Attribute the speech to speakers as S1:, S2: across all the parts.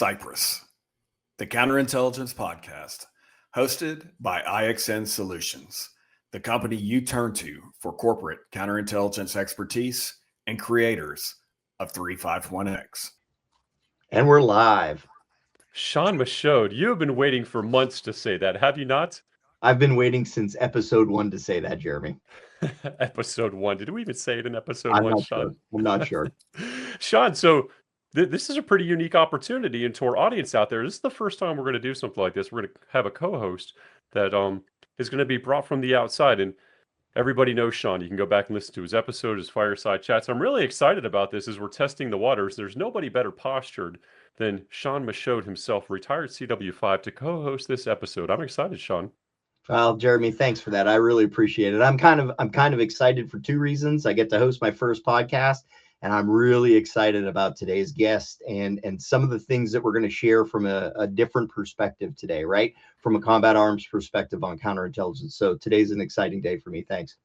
S1: Cyprus, the counterintelligence podcast, hosted by IXN Solutions, the company you turn to for corporate counterintelligence expertise and creators of 351X.
S2: And we're live.
S3: Shawn Michaud, you have been waiting for months to say that, have you not?
S2: I've been waiting since episode 1 to say that, Jeremy.
S3: Episode 1. Did we even say it in episode
S2: I'm
S3: 1,
S2: not
S3: Shawn?
S2: sure. I'm not sure.
S3: Shawn, so this is a pretty unique opportunity, and to our audience out there, this is the first time we're going to do something like this. We're going to have a co-host that is going to be brought from the outside, and everybody knows Shawn. You can go back and listen to his episode, his fireside chats. I'm really excited about this as we're testing the waters. There's nobody better postured than Shawn Michaud himself, retired CW5, to co-host this episode. I'm excited, Shawn.
S2: Well, Jeremy, thanks for that. I really appreciate it. I'm kind of excited for two reasons. I get to host my first podcast, and I'm really excited about today's guest and some of the things that we're going to share from a different perspective today, right? From a combat arms perspective on counterintelligence. So today's an exciting day for me. Thanks.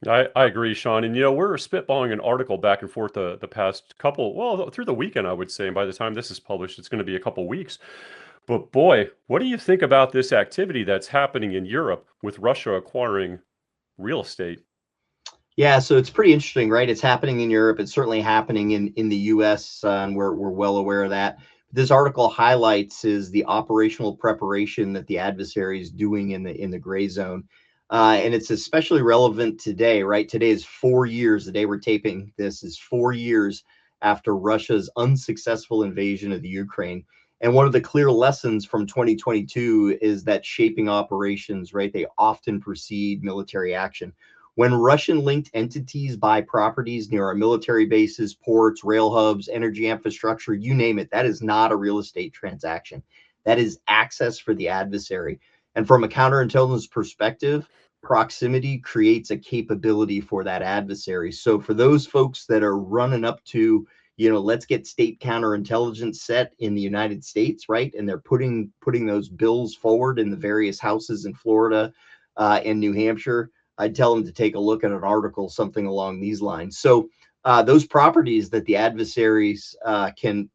S3: I agree, Shawn. And, we're spitballing an article back and forth the past through the weekend, I would say. And by the time this is published, it's going to be a couple weeks. But boy, what do you think about this activity that's happening in Europe with Russia acquiring real estate?
S2: Yeah, so it's pretty interesting, right? It's happening in Europe. It's certainly happening in the U.S., and we're well aware of that. This article highlights is the operational preparation that the adversary is doing in the gray zone. And it's especially relevant today, right? Today is 4 years. The day we're taping this is 4 years after Russia's unsuccessful invasion of the Ukraine. And one of the clear lessons from 2022 is that shaping operations, right? They often precede military action. When Russian-linked entities buy properties near our military bases, ports, rail hubs, energy infrastructure, you name it, that is not a real estate transaction. That is access for the adversary. And from a counterintelligence perspective, proximity creates a capability for that adversary. So for those folks that are running up to, let's get state counterintelligence set in the United States, right? And they're putting those bills forward in the various houses in Florida and New Hampshire. I'd tell them to take a look at an article, something along these lines. So those properties that the adversaries can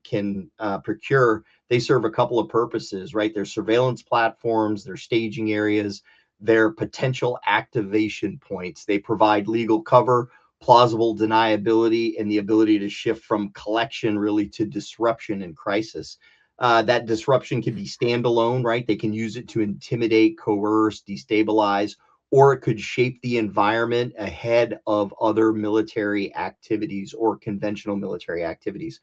S2: procure, they serve a couple of purposes, right? They're surveillance platforms, they're staging areas, they're potential activation points. They provide legal cover, plausible deniability, and the ability to shift from collection really to disruption and crisis. That disruption can be standalone, right? They can use it to intimidate, coerce, destabilize, or it could shape the environment ahead of other military activities or conventional military activities.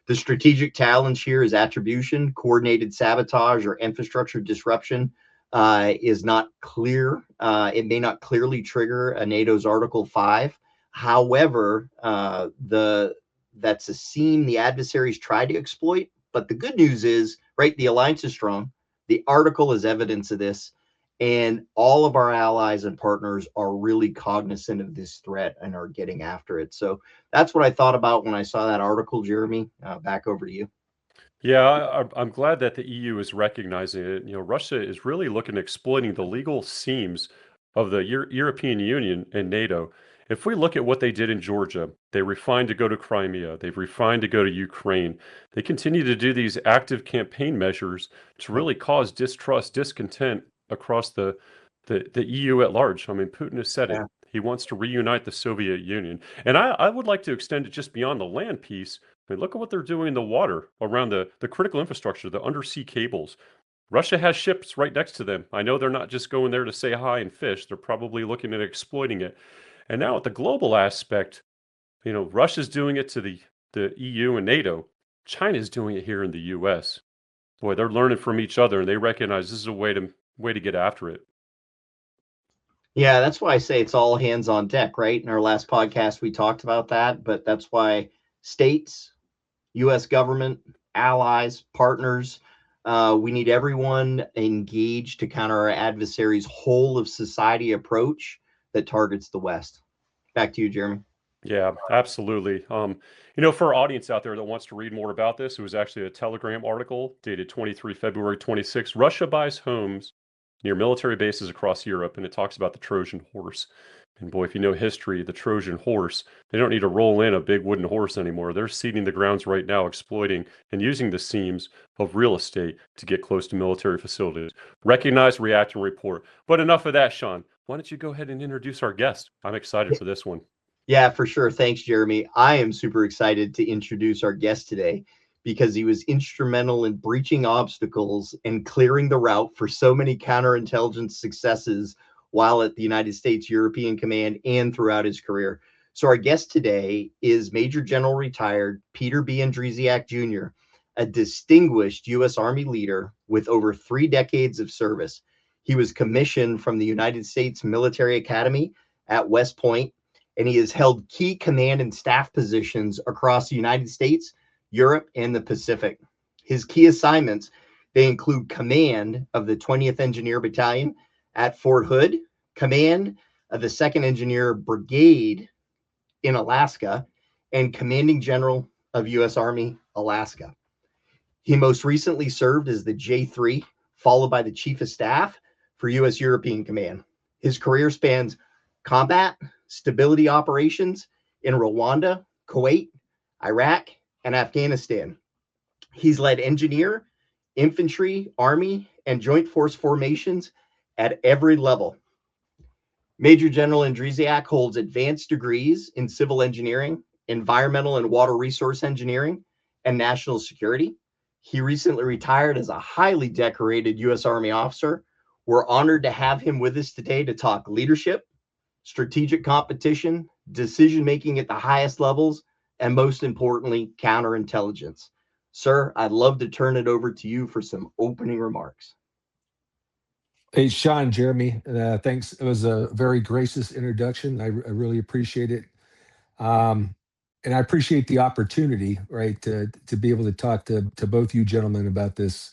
S2: The strategic challenge here is attribution. Coordinated sabotage or infrastructure disruption is not clear. It may not clearly trigger a NATO's Article 5. However, that's a seam the adversaries try to exploit. But the good news is, right, the alliance is strong. The article is evidence of this. And all of our allies and partners are really cognizant of this threat and are getting after it. So that's what I thought about when I saw that article, Jeremy. Back over to you.
S3: Yeah, I'm glad that the EU is recognizing it. Russia is really looking at exploiting the legal seams of the European Union and NATO. If we look at what they did in Georgia, they refined to go to Crimea, they've refined to go to Ukraine. They continue to do these active campaign measures to really cause distrust, discontent across the EU at large. I mean, Putin has said it. He wants to reunite the Soviet Union. And I would like to extend it just beyond the land piece. I mean, look at what they're doing in the water around the critical infrastructure, the undersea cables. Russia has ships right next to them. I know they're not just going there to say hi and fish. They're probably looking at exploiting it. And now at the global aspect, Russia's doing it to the EU and NATO. China's doing it here in the US. Boy, they're learning from each other, and they recognize this is a way to get after it.
S2: Yeah, that's why I say it's all hands on deck, right? In our last podcast, we talked about that, but that's why states, U.S. government, allies, partners, we need everyone engaged to counter our adversaries' whole of society approach that targets the West. Back to you, Jeremy.
S3: Yeah, absolutely. For our audience out there that wants to read more about this, it was actually a Telegram article dated 23 February 26. Russia buys homes near military bases across Europe, and it talks about the Trojan horse. And boy, if you know history, the Trojan horse, they don't need to roll in a big wooden horse anymore. They're seeding the grounds right now, exploiting and using the seams of real estate to get close to military facilities. Recognize, react, and report. But enough of that, Shawn. Why don't you go ahead and introduce our guest? I'm excited for this one.
S2: Yeah, for sure. Thanks, Jeremy. I am super excited to introduce our guest today because he was instrumental in breaching obstacles and clearing the route for so many counterintelligence successes while at the United States European Command and throughout his career. So our guest today is Major General retired Peter B. Andrysiak Jr., a distinguished U.S. Army leader with over 3 decades of service. He was commissioned from the United States Military Academy at West Point, and he has held key command and staff positions across the United States, Europe, and the Pacific. His key assignments, they include command of the 20th Engineer Battalion at Fort Hood, command of the 2nd Engineer Brigade in Alaska, and commanding general of U.S. Army, Alaska. He most recently served as the J3, followed by the Chief of Staff for U.S. European Command. His career spans combat, stability operations in Rwanda, Kuwait, Iraq, and Afghanistan. He's led engineer, infantry, army, and joint force formations at every level. Major General Andrysiak holds advanced degrees in civil engineering, environmental and water resource engineering, and national security. He recently retired as a highly decorated U.S. Army officer. We're honored to have him with us today to talk leadership, strategic competition, decision-making at the highest levels, and most importantly, counterintelligence. Sir, I'd love to turn it over to you for some opening remarks.
S4: Hey, Shawn, Jeremy, thanks. It was a very gracious introduction. I really appreciate it. And I appreciate the opportunity, right, to be able to talk to both you gentlemen about this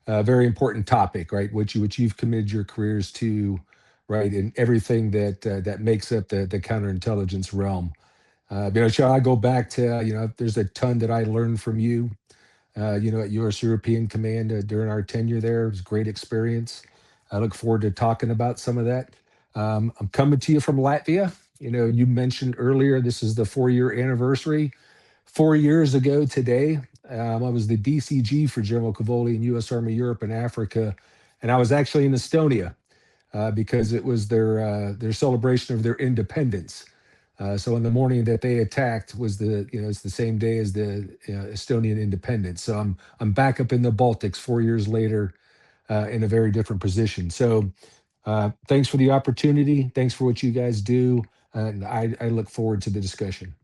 S4: very important topic, right, which you've committed your careers to, right, and everything that makes up the counterintelligence realm. Shawn, I go back to, there's a ton that I learned from you, at U.S. European Command during our tenure there. It was a great experience. I look forward to talking about some of that. I'm coming to you from Latvia. You mentioned earlier, this is the 4-year anniversary. 4 years ago today, I was the DCG for General Cavoli in U.S. Army Europe and Africa, and I was actually in Estonia because it was their celebration of their independence. So in the morning that they attacked was it's the same day as the Estonian independence. So I'm back up in the Baltics 4 years later in a very different position. So thanks for the opportunity. Thanks for what you guys do. And I look forward to the discussion.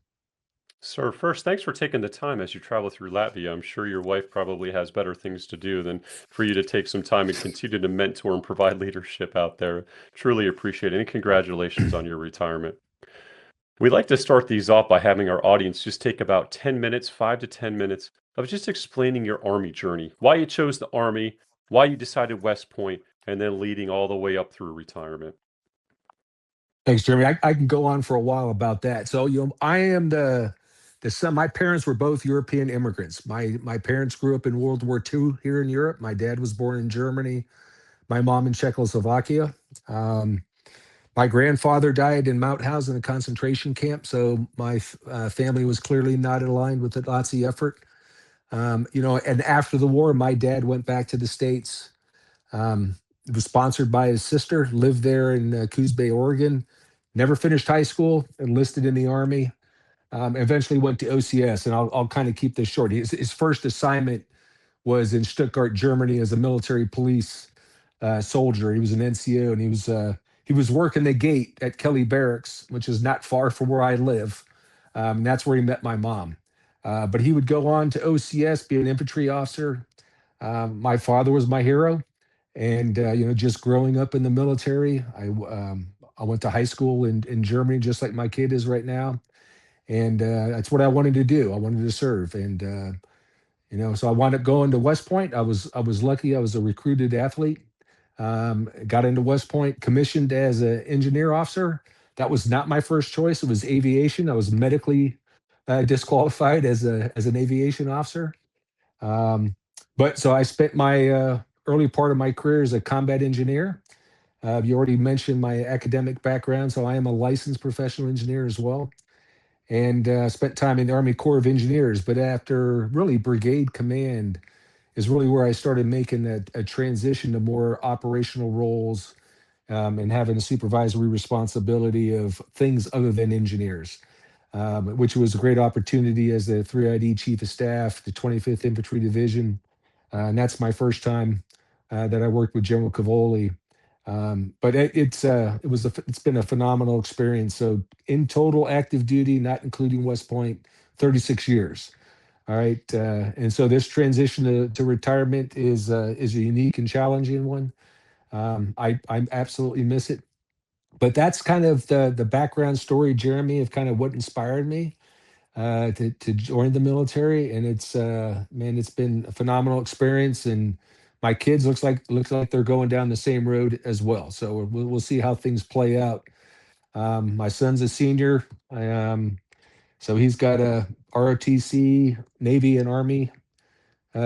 S3: Sir, first, thanks for taking the time as you travel through Latvia. I'm sure your wife probably has better things to do than for you to take some time and continue to mentor and provide leadership out there. Truly appreciate it. And congratulations on your retirement. We like to start these off by having our audience just take about 10 minutes, 5 to 10 minutes of just explaining your Army journey, why you chose the Army, why you decided West Point, and then leading all the way up through retirement.
S4: Thanks, Jeremy. I can go on for a while about that. So, I am the son. My parents were both European immigrants. My parents grew up in World War II here in Europe. My dad was born in Germany. My mom in Czechoslovakia. My grandfather died in Mauthausen, a concentration camp. So my family was clearly not aligned with the Nazi effort. And after the war, my dad went back to the States. It was sponsored by his sister, lived there in Coos Bay, Oregon, never finished high school, enlisted in the Army, eventually went to OCS. And I'll kind of keep this short. His first assignment was in Stuttgart, Germany as a military police soldier. He was an NCO, and he was working the gate at Kelly Barracks, which is not far from where I live. And that's where he met my mom. But he would go on to OCS, be an infantry officer. My father was my hero. And, just growing up in the military, I went to high school in Germany, just like my kid is right now. And that's what I wanted to do. I wanted to serve. And, so I wound up going to West Point. I was lucky. I was a recruited athlete. Got into West Point, commissioned as an engineer officer. That was not my first choice. It was aviation. I was medically disqualified as an aviation officer. But so I spent my early part of my career as a combat engineer. You already mentioned my academic background, so I am a licensed professional engineer as well, and spent time in the Army Corps of Engineers. But after really brigade command is really where I started making a transition to more operational roles, and having a supervisory responsibility of things other than engineers, which was a great opportunity as the 3ID Chief of Staff, the 25th Infantry Division. And that's my first time that I worked with General Cavoli. But it's been a phenomenal experience. So in total active duty, not including West Point, 36 years. All right, and so this transition to retirement is a unique and challenging one. I absolutely miss it, but that's kind of the background story, Jeremy, of kind of what inspired me to join the military. And it's man, it's been a phenomenal experience, and my kids looks like they're going down the same road as well. So we'll see how things play out. My son's a senior, so he's got a ROTC, Navy and Army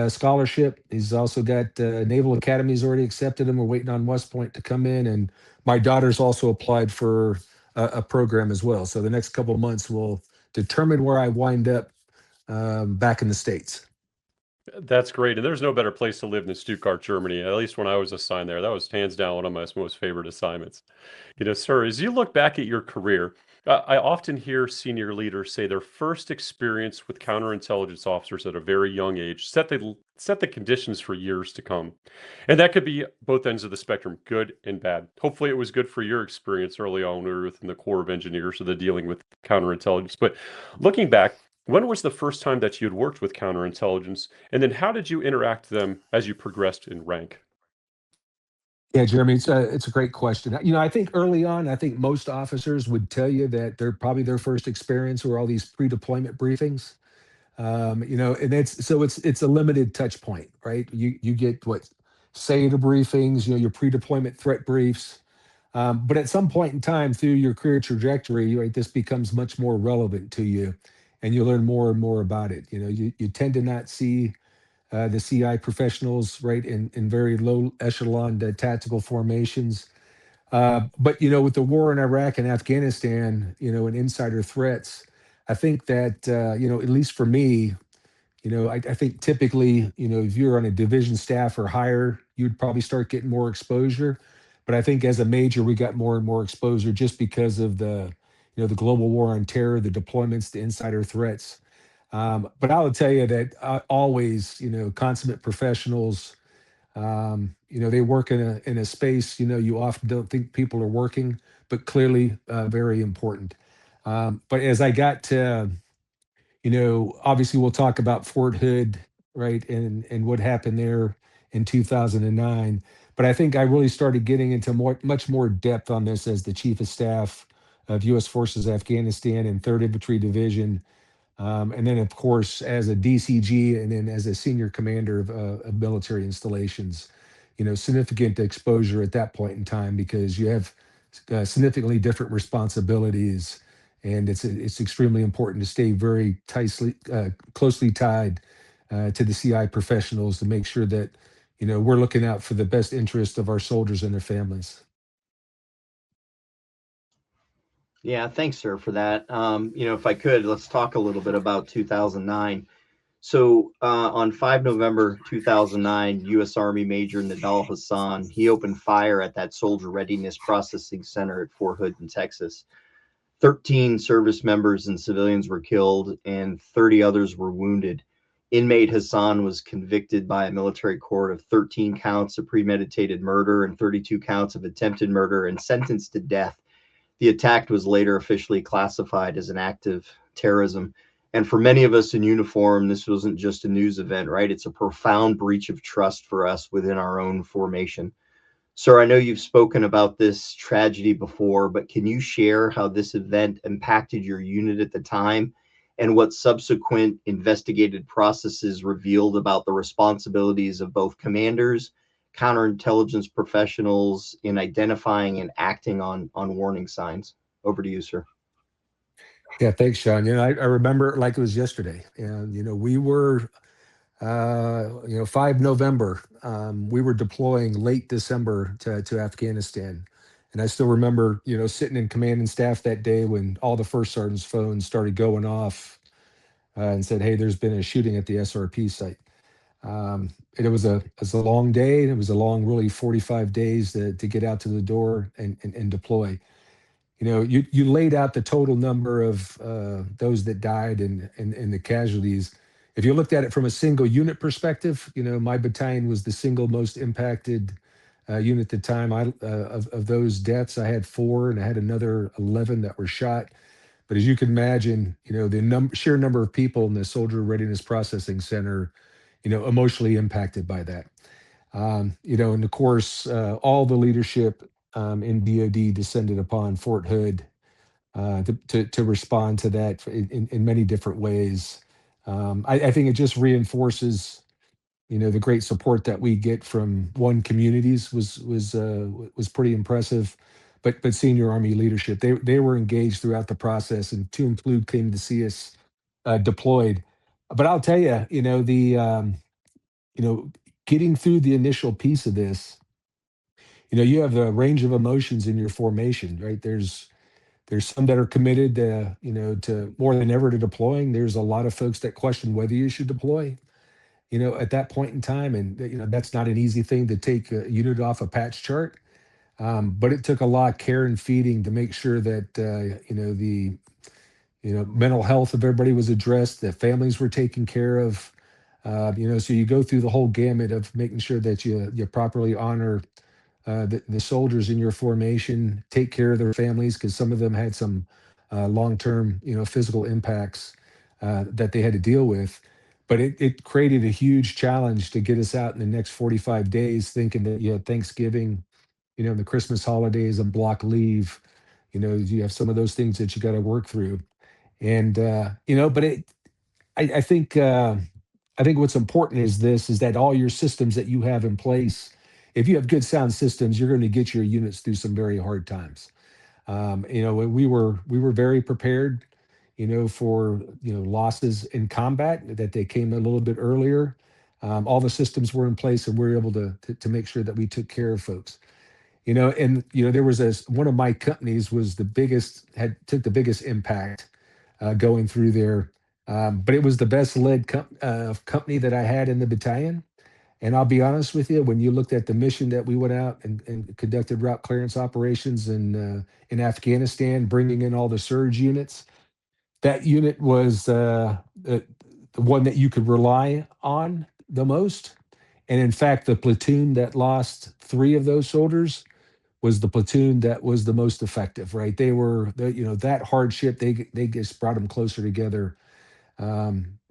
S4: scholarship. He's also got Naval Academy's already accepted him. We're waiting on West Point to come in, and my daughter's also applied for a program as well. So the next couple of months will determine where I wind up back in the States.
S3: That's great. And there's no better place to live than Stuttgart, Germany. At least when I was assigned there, that was hands down one of my most favorite assignments. Sir, as you look back at your career, I often hear senior leaders say their first experience with counterintelligence officers at a very young age set the conditions for years to come. And that could be both ends of the spectrum, good and bad. Hopefully, it was good for your experience early on when you were within the Corps of Engineers, so the dealing with counterintelligence. But looking back, when was the first time that you had worked with counterintelligence? And then how did you interact with them as you progressed in rank?
S4: Yeah, Jeremy, it's a great question. I think early on, I think most officers would tell you that they're probably their first experience were all these pre-deployment briefings. And it's a limited touch point, right? You get what SATA briefings, your pre-deployment threat briefs. But at some point in time through your career trajectory, right, this becomes much more relevant to you, and you learn more and more about it. You tend to not see the CI professionals, right, in very low echelon tactical formations. But with the war in Iraq and Afghanistan, and insider threats, I think that at least for me, I think typically, if you're on a division staff or higher, you'd probably start getting more exposure. But I think as a major, we got more and more exposure just because of the global war on terror, the deployments, the insider threats. But I will tell you that always, consummate professionals, they work in a space, you often don't think people are working, but clearly very important. But as I got to, obviously we'll talk about Fort Hood, right, and what happened there in 2009. But I think I really started getting into much more depth on this as the chief of staff of U.S. Forces Afghanistan and Third Infantry Division, and then, of course, as a DCG and then as a senior commander of military installations, significant exposure at that point in time because you have significantly different responsibilities, and it's extremely important to stay very closely tied to the CI professionals to make sure that we're looking out for the best interest of our soldiers and their families.
S2: Yeah, thanks, sir, for that. If I could, let's talk a little bit about 2009. So on 5 November 2009, U.S. Army Major Nadal Hassan, he opened fire at that Soldier Readiness Processing Center at Fort Hood in Texas. 13 service members and civilians were killed, and 30 others were wounded. Inmate Hassan was convicted by a military court of 13 counts of premeditated murder and 32 counts of attempted murder and sentenced to death. The attack was later officially classified as an act of terrorism. And for many of us in uniform, this wasn't just a news event, right? It's a profound breach of trust for us within our own formation. Sir, I know you've spoken about this tragedy before, but can you share how this event impacted your unit at the time and what subsequent investigated processes revealed about the responsibilities of both commanders, counterintelligence professionals in identifying and acting on warning signs? Over to you, sir.
S4: Yeah, thanks, Shawn. I remember it like it was yesterday. And, we were 5 November. We were deploying late December to Afghanistan. And I still remember, sitting in command and staff that day when all the first sergeant's phones started going off and said, "Hey, there's been a shooting at the SRP site." And it was a long day. And it was a long, really 45 days to get out to the door and deploy. You laid out the total number of those that died and the casualties. If you looked at it from a single unit perspective, my battalion was the single most impacted unit at the time. Of those deaths, I had 4, and I had another 11 that were shot. But as you can imagine, the sheer number of people in the Soldier Readiness Processing Center, emotionally impacted by that. And of course, all the leadership in DoD descended upon Fort Hood to respond to that in many different ways. I think it just reinforces, the great support that we get from communities was pretty impressive, but senior Army leadership, they were engaged throughout the process, and to include came to see us deployed. But I'll tell you, you know, getting through the initial piece of this, you have the range of emotions in your formation, right? There's some that are committed to more than ever to deploying. There's a lot of folks that question whether you should deploy, at that point in time. And, that's not an easy thing to take a unit off a patch chart. But it took a lot of care and feeding to make sure that, the, mental health of everybody was addressed, that families were taken care of. So you go through the whole gamut of making sure that you properly honor the soldiers in your formation, take care of their families, because some of them had some long-term, physical impacts that they had to deal with. But it created a huge challenge to get us out in the next 45 days, thinking that you had Thanksgiving, the Christmas holidays and block leave. You have some of those things that you got to work through. And but I think what's important is that all your systems that you have in place, if you have good sound systems, you're going to get your units through some very hard times. We were very prepared, for losses in combat, that they came a little bit earlier. All the systems were in place, and we were able to make sure that we took care of folks. And there was one of my companies was took the biggest impact going through there. But it was the best led company that I had in the battalion. And I'll be honest with you, when you looked at the mission that we went out and conducted route clearance operations in Afghanistan, bringing in all the surge units, that unit was the one that you could rely on the most. And in fact, the platoon that lost 3 of those soldiers was the platoon that was the most effective, right? They were, that hardship, they just brought them closer together.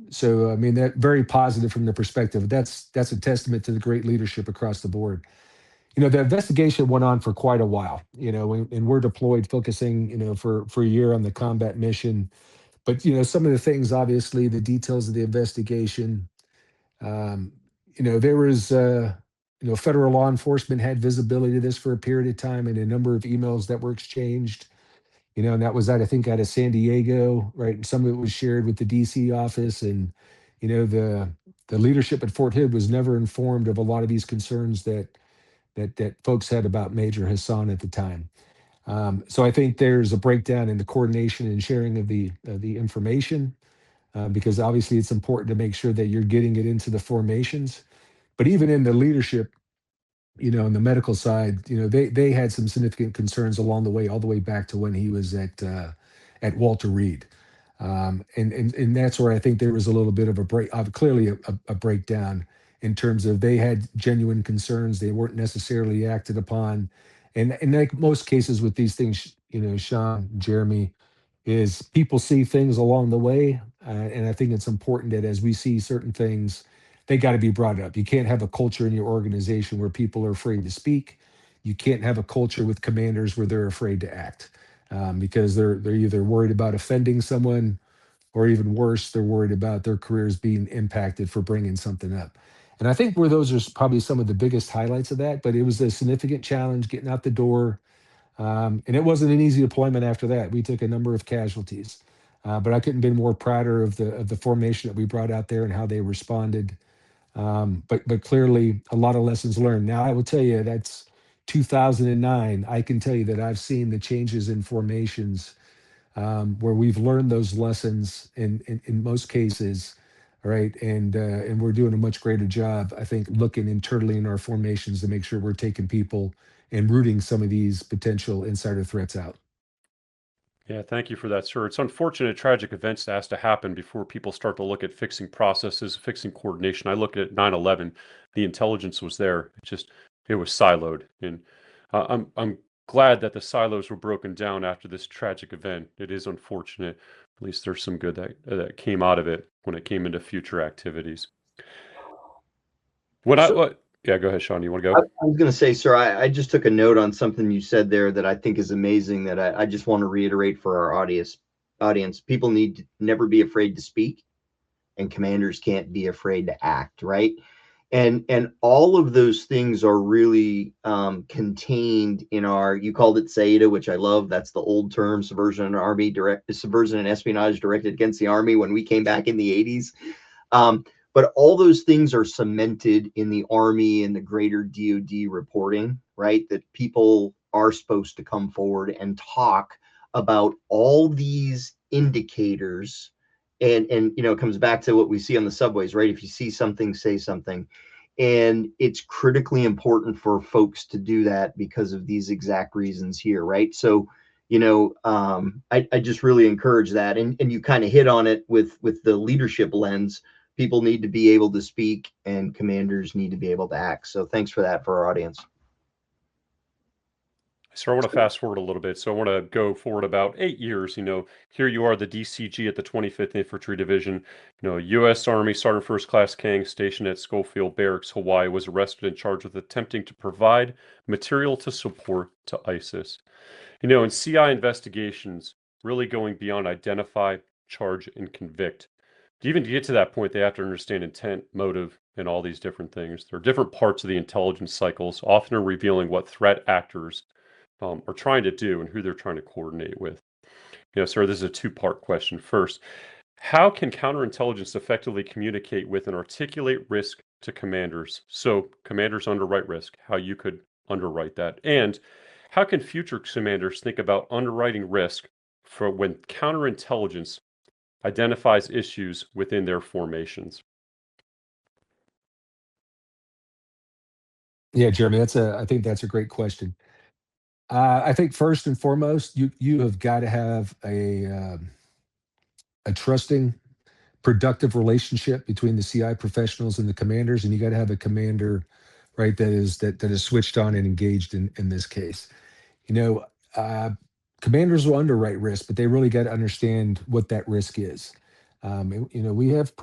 S4: So I mean, that very positive from the perspective. That's a testament to the great leadership across the board. The investigation went on for quite a while, and we're deployed focusing, for a year on the combat mission. But some of the things, obviously, the details of the investigation, there was federal law enforcement had visibility to this for a period of time, and a number of emails that were exchanged, and that was I think out of San Diego, right? And some of it was shared with the DC office, and the leadership at Fort Hood was never informed of a lot of these concerns that folks had about Major Hassan at the time. So I think there's a breakdown in the coordination and sharing of the information, because obviously it's important to make sure that you're getting it into the formations. But even in the leadership, in the medical side, they had some significant concerns along the way, all the way back to when he was at Walter Reed. And that's where I think there was a little bit of a break, clearly a breakdown in terms of they had genuine concerns. They weren't necessarily acted upon. And like most cases with these things, Shawn, Jeremy, is people see things along the way. And I think it's important that as we see certain things, they got to be brought up. You can't have a culture in your organization where people are afraid to speak. You can't have a culture with commanders where they're afraid to act, because they're either worried about offending someone, or even worse, they're worried about their careers being impacted for bringing something up. And I think where those are probably some of the biggest highlights of that. But it was a significant challenge getting out the door. And it wasn't an easy deployment after that. We took a number of casualties. But I couldn't have been more prouder of the formation that we brought out there and how they responded. But clearly a lot of lessons learned. Now I will tell you that's 2009. I can tell you that I've seen the changes in formations where we've learned those lessons in most cases, right? And we're doing a much greater job, I think, looking internally in our formations to make sure we're taking people and rooting some of these potential insider threats out.
S3: Yeah, thank you for that, sir. It's unfortunate tragic events that has to happen before people start to look at fixing processes, fixing coordination. I look at 9/11, the intelligence was there. It was siloed. And I'm glad that the silos were broken down after this tragic event. It is unfortunate. At least there's some good that came out of it when it came into future activities.
S2: So
S3: Yeah, go ahead, Shawn. You want to
S2: I,
S3: go?
S2: I was going to say, sir, I just took a note on something you said there that I think is amazing that I just want to reiterate for our audience. People need to never be afraid to speak, and commanders can't be afraid to act, right? And all of those things are really contained in our, you called it SAIDA, which I love. That's the old term, subversion and espionage directed against the Army, when we came back in the 80s. But all those things are cemented in the Army and the greater DoD reporting, right? That people are supposed to come forward and talk about all these indicators. And it comes back to what we see on the subways, right? If you see something, say something. And it's critically important for folks to do that because of these exact reasons here, right? So, I just really encourage that. And you kind of hit on it with the leadership lens. People need to be able to speak, and commanders need to be able to act. So thanks for that for our audience.
S3: So I want to fast forward a little bit. So I want to go forward about 8 years. Here you are, the DCG at the 25th Infantry Division. U.S. Army Sergeant First Class Kang, stationed at Schofield Barracks, Hawaii, was arrested and charged with attempting to provide material to support to ISIS. In CI investigations, really going beyond identify, charge, and convict. Even to get to that point, they have to understand intent, motive, and all these different things. There are different parts of the intelligence cycles, often revealing what threat actors are trying to do and who they're trying to coordinate with. Sir, this is a two-part question. First, how can counterintelligence effectively communicate with and articulate risk to commanders? So commanders underwrite risk, how you could underwrite that. And how can future commanders think about underwriting risk for when counterintelligence identifies issues within their formations?
S4: Yeah, Jeremy, I think that's a great question. I think first and foremost, you have got to have a trusting, productive relationship between the CI professionals and the commanders, and you got to have a commander, right, that is switched on and engaged in this case. You know, uh, Commanders will underwrite risk, but they really got to understand what that risk is. We have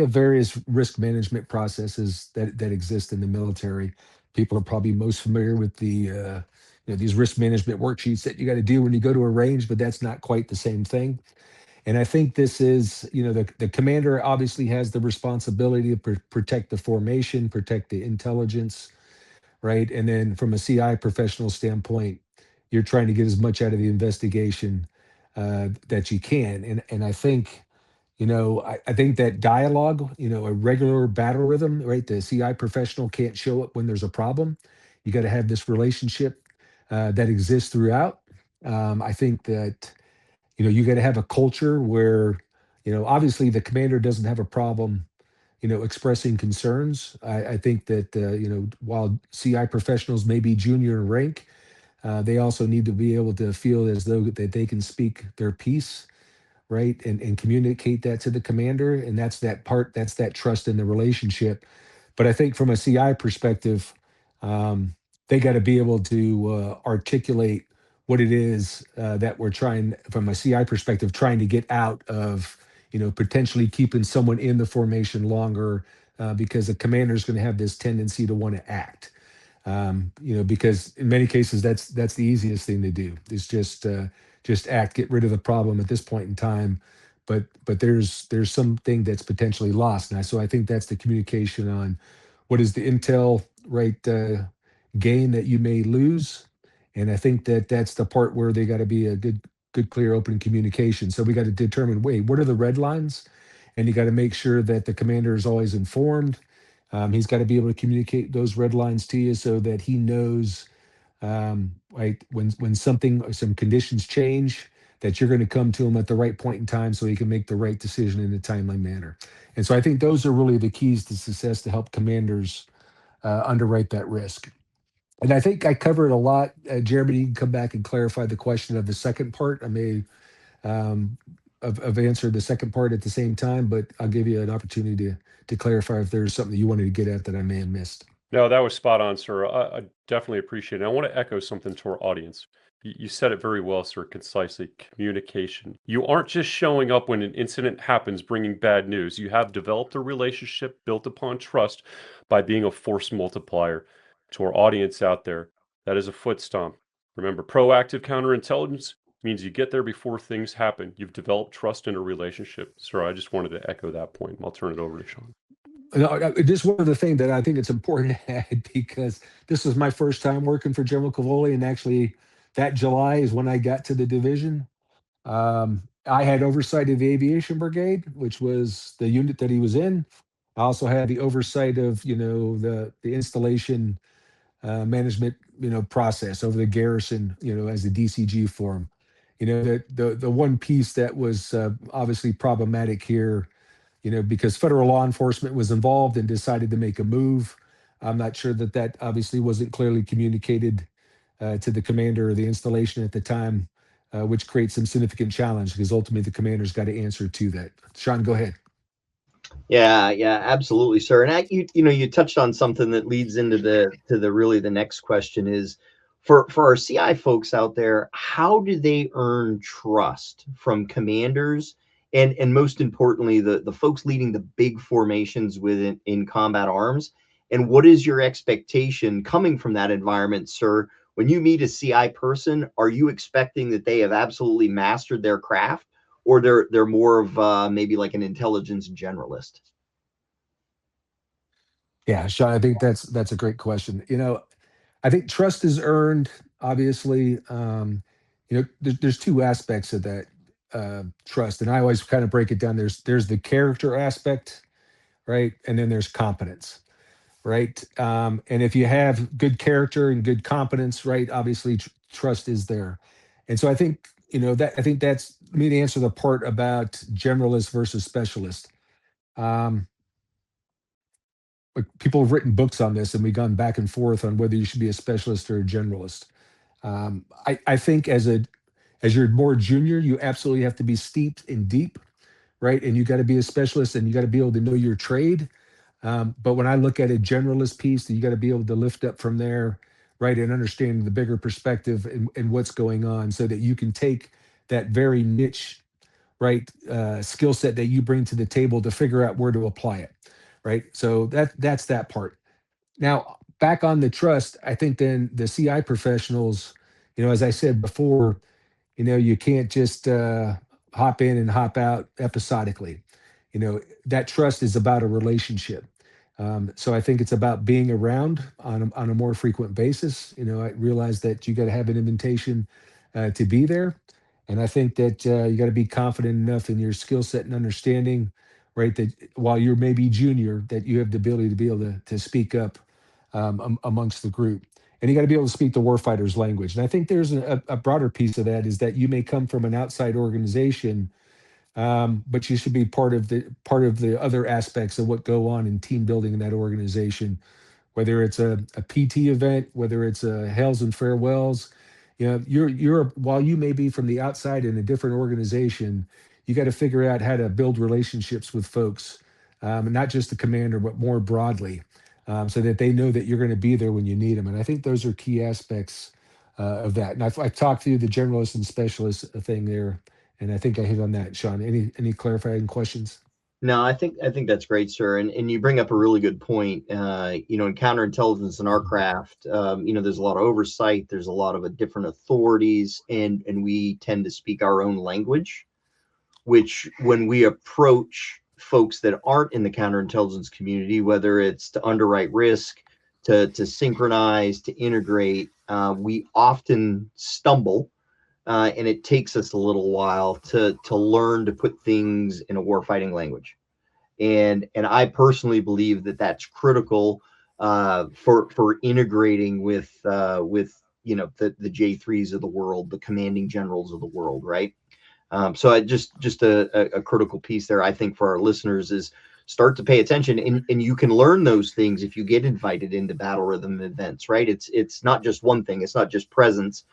S4: various risk management processes that exist in the military. People are probably most familiar with these risk management worksheets that you got to do when you go to a range, but that's not quite the same thing. And I think this is, the commander obviously has the responsibility to protect the formation, protect the intelligence, right? And then from a CI professional standpoint, you're trying to get as much out of the investigation that you can. And I think, I think that dialogue, a regular battle rhythm, right? The CI professional can't show up when there's a problem. You got to have this relationship that exists throughout. I think that you got to have a culture where obviously the commander doesn't have a problem expressing concerns. I think that while CI professionals may be junior in rank, they also need to be able to feel as though that they can speak their piece, right, and communicate that to the commander. And that's that trust in the relationship. But I think from a CI perspective, they got to be able to articulate what it is that we're trying, from a CI perspective, trying to get out of, potentially keeping someone in the formation longer, because the commander is going to have this tendency to want to act. Because in many cases that's the easiest thing to do is just act, get rid of the problem at this point in time. But there's something that's potentially lost now. So I think that's the communication on what is the intel, right, gain that you may lose. And I think that's the part where they got to be a good, clear, open communication. So we got to determine, wait, what are the red lines? And you got to make sure that the commander is always informed. He's got to be able to communicate those red lines to you so that he knows, right, when something or some conditions change, that you're going to come to him at the right point in time so he can make the right decision in a timely manner. And so I think those are really the keys to success to help commanders underwrite that risk. And I think I covered a lot. Jeremy, you can come back and clarify the question of the second part. I may um, have answered the second part at the same time, but I'll give you an opportunity to clarify if there's something you wanted to get at that I may have missed.
S3: No, that was spot on, sir. I definitely appreciate it. I want to echo something to our audience. You said it very well, sir, concisely. Communication. You aren't just showing up when an incident happens, bringing bad news. You have developed a relationship built upon trust by being a force multiplier. To our audience out there, that is a foot stomp. Remember, proactive counterintelligence means you get there before things happen. You've developed trust in a relationship. Sir, I just wanted to echo that point. I'll turn it over to Shawn.
S4: Just one of the things that I think it's important to add, because this is my first time working for General Cavoli, and actually that July is when I got to the division. I had oversight of the aviation brigade, which was the unit that he was in. I also had the oversight of, the installation management, process over the garrison, as the DCG for him. The one piece that was obviously problematic here, because federal law enforcement was involved and decided to make a move. I'm not sure that obviously wasn't clearly communicated to the commander of the installation at the time, which creates some significant challenge because ultimately the commander's got to answer to that. Shawn, go ahead.
S2: Yeah, absolutely, sir. And you touched on something that leads into the next question is for our CI folks out there, how do they earn trust from commanders and most importantly the folks leading the big formations in combat arms? And what is your expectation coming from that environment, sir? When you meet a CI person, are you expecting that they have absolutely mastered their craft, or they're more of maybe like an intelligence generalist?
S4: Yeah, Shawn, I think that's a great question. I think trust is earned, obviously. There's two aspects of that trust, and I always kind of break it down. There's the character aspect, right? And then there's competence, right? And if you have good character and good competence, right, obviously trust is there. And so I think, that's me to answer the part about generalist versus specialist. Like, people have written books on this, and we've gone back and forth on whether you should be a specialist or a generalist. I think as you're more junior, you absolutely have to be steeped in deep, right? And you got to be a specialist, and you got to be able to know your trade. But when I look at a generalist piece, you got to be able to lift up from there, right, and understand the bigger perspective and what's going on, so that you can take that very niche, right, skill set that you bring to the table to figure out where to apply it, right? So that's that part. Now, back on the trust, I think then the CI professionals, as I said before, you can't just hop in and hop out episodically. That trust is about a relationship. So I think it's about being around on a more frequent basis. I realize that you got to have an invitation to be there. And I think that you got to be confident enough in your skill set and understanding, right? That while you're maybe junior, that you have the ability to be able to speak up amongst the group. And you got to be able to speak the warfighter's language. And I think there's a broader piece of that, is that you may come from an outside organization, but you should be part of the other aspects of what go on in team building in that organization, whether it's a PT event, whether it's a hails and farewells. While you may be from the outside in a different organization, you got to figure out how to build relationships with folks, not just the commander, but more broadly, so that they know that you're going to be there when you need them. And I think those are key aspects of that. And I've talked through the generalist and specialist thing there, and I think I hit on that. Shawn, any clarifying questions?
S2: No, I think that's great, sir. And you bring up a really good point. In counterintelligence in our craft, there's a lot of oversight. There's a lot of different authorities, and we tend to speak our own language, which when we approach folks that aren't in the counterintelligence community, whether it's to underwrite risk, to synchronize, to integrate, we often stumble. And it takes us a little while to learn to put things in a warfighting language. And I personally believe that that's critical for integrating with you know the J3s of the world, the commanding generals of the world, right? So I just a critical piece there, I think, for our listeners is start to pay attention, and you can learn those things if you get invited into battle rhythm events, right? It's not just one thing, it's not just presence,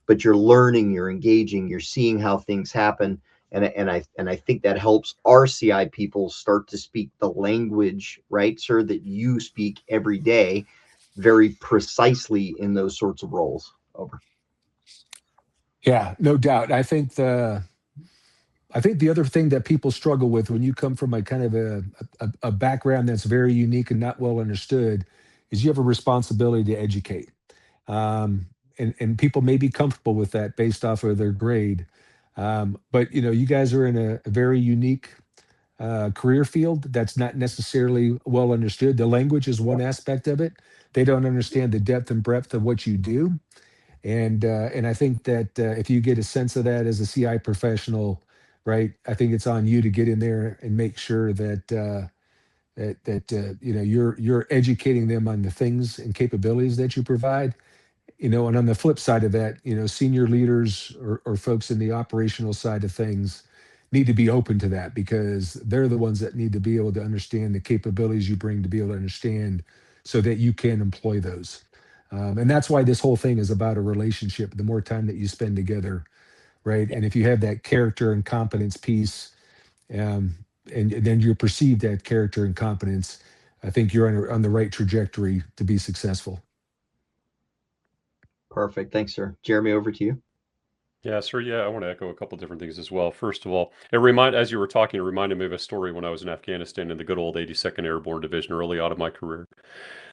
S2: but you're learning, you're engaging, you're seeing how things happen. And I think that helps our CI people start to speak the language, right, sir, that you speak every day very precisely in those sorts of roles. Over.
S4: Yeah, no doubt. I think the other thing that people struggle with when you come from a kind of a background that's very unique and not well understood is you have a responsibility to educate. And people may be comfortable with that based off of their grade. But you know, you guys are in a very unique career field that's not necessarily well understood. The language is one aspect of it. They don't understand the depth and breadth of what you do. And I think that if you get a sense of that as a CI professional, right, I think it's on you to get in there and make sure that you know you're educating them on the things and capabilities that you provide. You know, and on the flip side of that, you know, senior leaders or folks in the operational side of things need to be open to that because they're the ones that need to be able to understand the capabilities you bring to be able to understand so that you can employ those. And that's why this whole thing is about a relationship. The more time that you spend together, right? And if you have that character and competence piece, um, and then you perceive that character and competence, I think you're on the right trajectory to be successful.
S2: Perfect. Thanks, sir. Jeremy, over to you.
S3: Yeah, sir. Yeah, I want to echo a couple different things as well. First of all, as you were talking, it reminded me of a story when I was in Afghanistan in the good old 82nd Airborne Division early on in my career.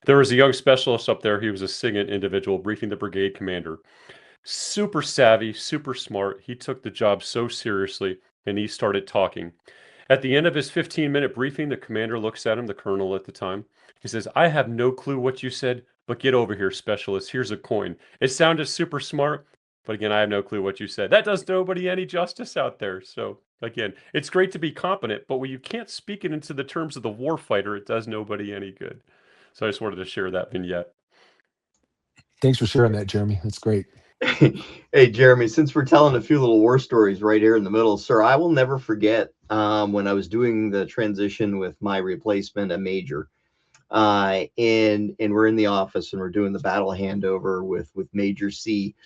S3: There was a young specialist up there. He was a SIGINT individual briefing the brigade commander. Super savvy, super smart. He took the job so seriously and he started talking. At the end of his 15-minute briefing, the commander looks at him, the colonel at the time. He says, I have no clue what you said, but get over here, specialist. Here's a coin. It sounded super smart, but again, I have no clue what you said. That does nobody any justice out there. So again, it's great to be competent, but when you can't speak it into the terms of the warfighter, it does nobody any good. So I just wanted to share that vignette.
S4: Thanks for sharing that, Jeremy. That's great.
S2: Hey, Jeremy, since we're telling a few little war stories right here in the middle, sir, I will never forget when I was doing the transition with my replacement, a major, and we're in the office and we're doing the battle handover with Major C,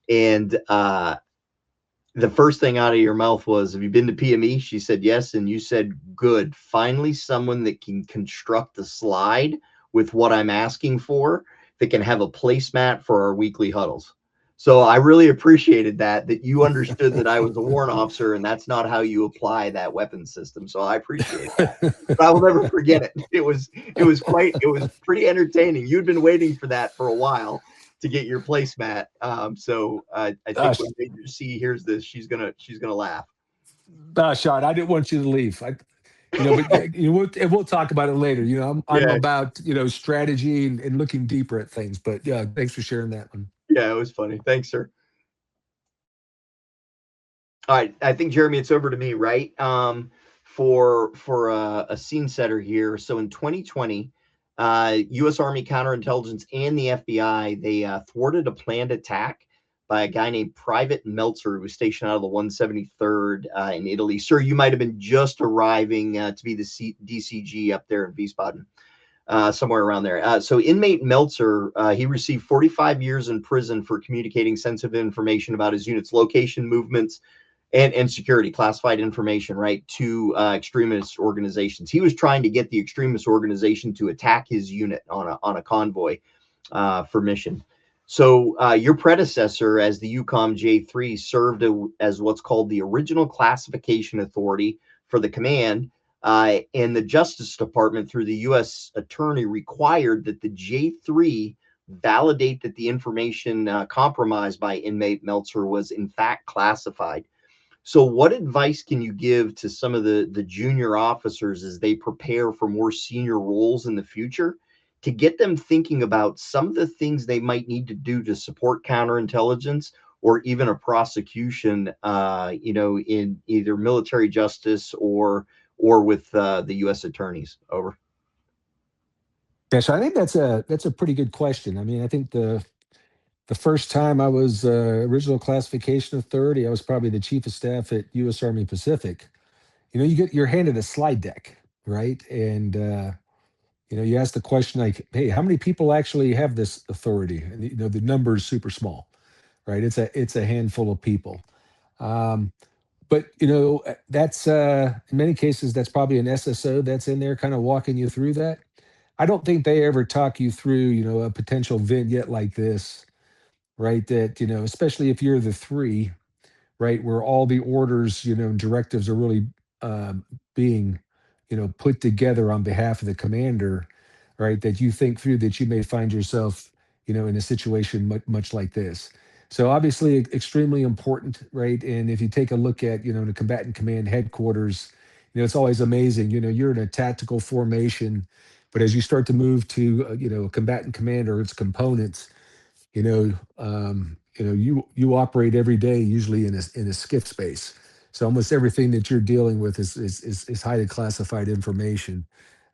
S2: and the first thing out of your mouth was, "Have you been to PME?" She said yes, and you said, "Good, finally someone that can construct the slide with what I'm asking for, that can have a placemat for our weekly huddles." So I really appreciated that you understood that I was a warrant officer and that's not how you apply that weapon system. So I appreciate that. But I will never forget it. It was pretty entertaining. You'd been waiting for that for a while to get your placemat. So I think when Major C hears this, she's gonna laugh.
S4: Shawn, I didn't want you to leave. You know, but you know, we'll talk about it later. You know, I'm
S2: Yeah.
S4: about, you know, strategy and looking deeper at things. But yeah, thanks for sharing that one.
S2: Yeah, it was funny. Thanks, sir. All right, I think Jeremy, it's over to me, right? For a scene setter here. So in 2020, U.S. Army counterintelligence and the FBI, they thwarted a planned attack by a guy named Private Meltzer, who was stationed out of the 173rd in Italy. Sir, you might have been just arriving to be the DCG up there in Wiesbaden. Somewhere around there. So inmate Meltzer, he received 45 years in prison for communicating sensitive information about his unit's location, movements, and security, classified information, right, to extremist organizations. He was trying to get the extremist organization to attack his unit on a convoy for mission. So your predecessor as the UCOM J3 served as what's called the original classification authority for the command. And the Justice Department, through the U.S. Attorney, required that the J3 validate that the information compromised by inmate Meltzer was in fact classified. So what advice can you give to some of the junior officers as they prepare for more senior roles in the future to get them thinking about some of the things they might need to do to support counterintelligence or even a prosecution, you know, in either military justice or or with the U.S. attorneys? Over.
S4: Yeah, so I think that's a pretty good question. I mean, I think the first time I was original classification authority, I was probably the chief of staff at U.S. Army Pacific. You're handed a slide deck, right? And you ask the question like, "Hey, how many people actually have this authority?" And the number is super small, right? It's a handful of people. Um, but that's in many cases that's probably an SSO that's in there kind of walking you through that. I don't think they ever talk you through, a potential vignette like this, right? That, especially if you're the three, right, where all the orders, and directives are really being, put together on behalf of the commander, right? That you think through that you may find yourself, in a situation much like this. So obviously extremely important, right? And if you take a look at, the combatant command headquarters, it's always amazing. You're in a tactical formation, but as you start to move to, a combatant command or its components, you operate every day usually in a skiff space. So almost everything that you're dealing with is highly classified information,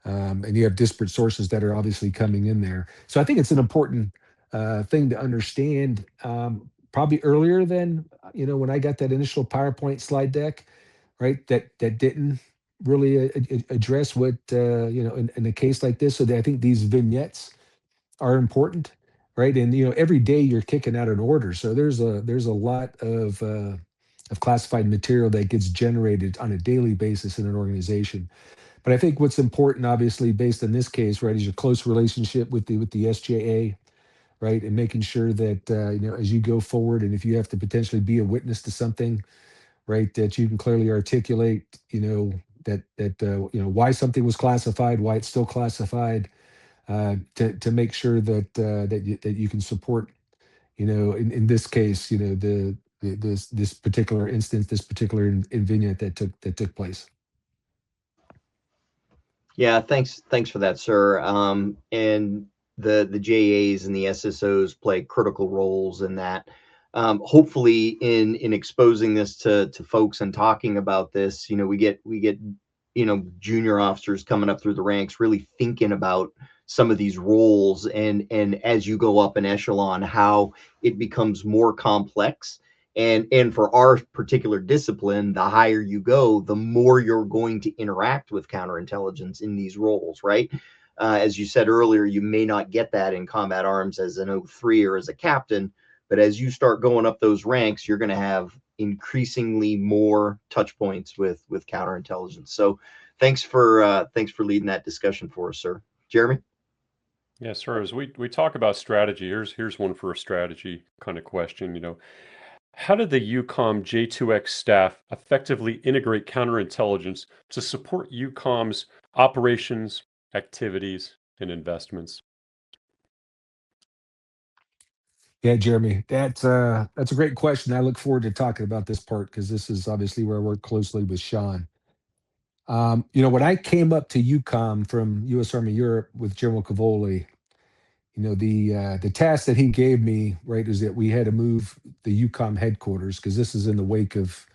S4: and you have disparate sources that are obviously coming in there. So I think it's an important thing to understand. Probably earlier than when I got that initial PowerPoint slide deck, right? That didn't really address what in a case like this. So I think these vignettes are important, right? And every day you're kicking out an order, so there's a lot of classified material that gets generated on a daily basis in an organization. But I think what's important, obviously, based on this case, right, is your close relationship with the SJA, right, and making sure that as you go forward, and if you have to potentially be a witness to something, right, that you can clearly articulate, that why something was classified, why it's still classified, to make sure that you can support, in this case, this particular instance, this particular vignette that took place.
S2: Yeah, thanks for that, sir. And the JAs and the SSOs play critical roles in that. Hopefully, in exposing this to folks and talking about this, we get junior officers coming up through the ranks, really thinking about some of these roles, and as you go up an echelon, how it becomes more complex. And for our particular discipline, the higher you go, the more you're going to interact with counterintelligence in these roles, right? As you said earlier, you may not get that in combat arms as an O3 or as a captain, but as you start going up those ranks, you're going to have increasingly more touch points with counterintelligence. So thanks for leading that discussion for us, sir. Jeremy?
S3: Yeah, sir. As we talk about strategy, here's one for a strategy kind of question. How did the EUCOM J2X staff effectively integrate counterintelligence to support EUCOM's operations, activities, and investments?
S4: Yeah, Jeremy, that's a great question. I look forward to talking about this part because this is obviously where I work closely with Shawn. When I came up to EUCOM from U.S. Army Europe with General Cavoli, the task that he gave me, right, is that we had to move the EUCOM headquarters, because this is in the wake of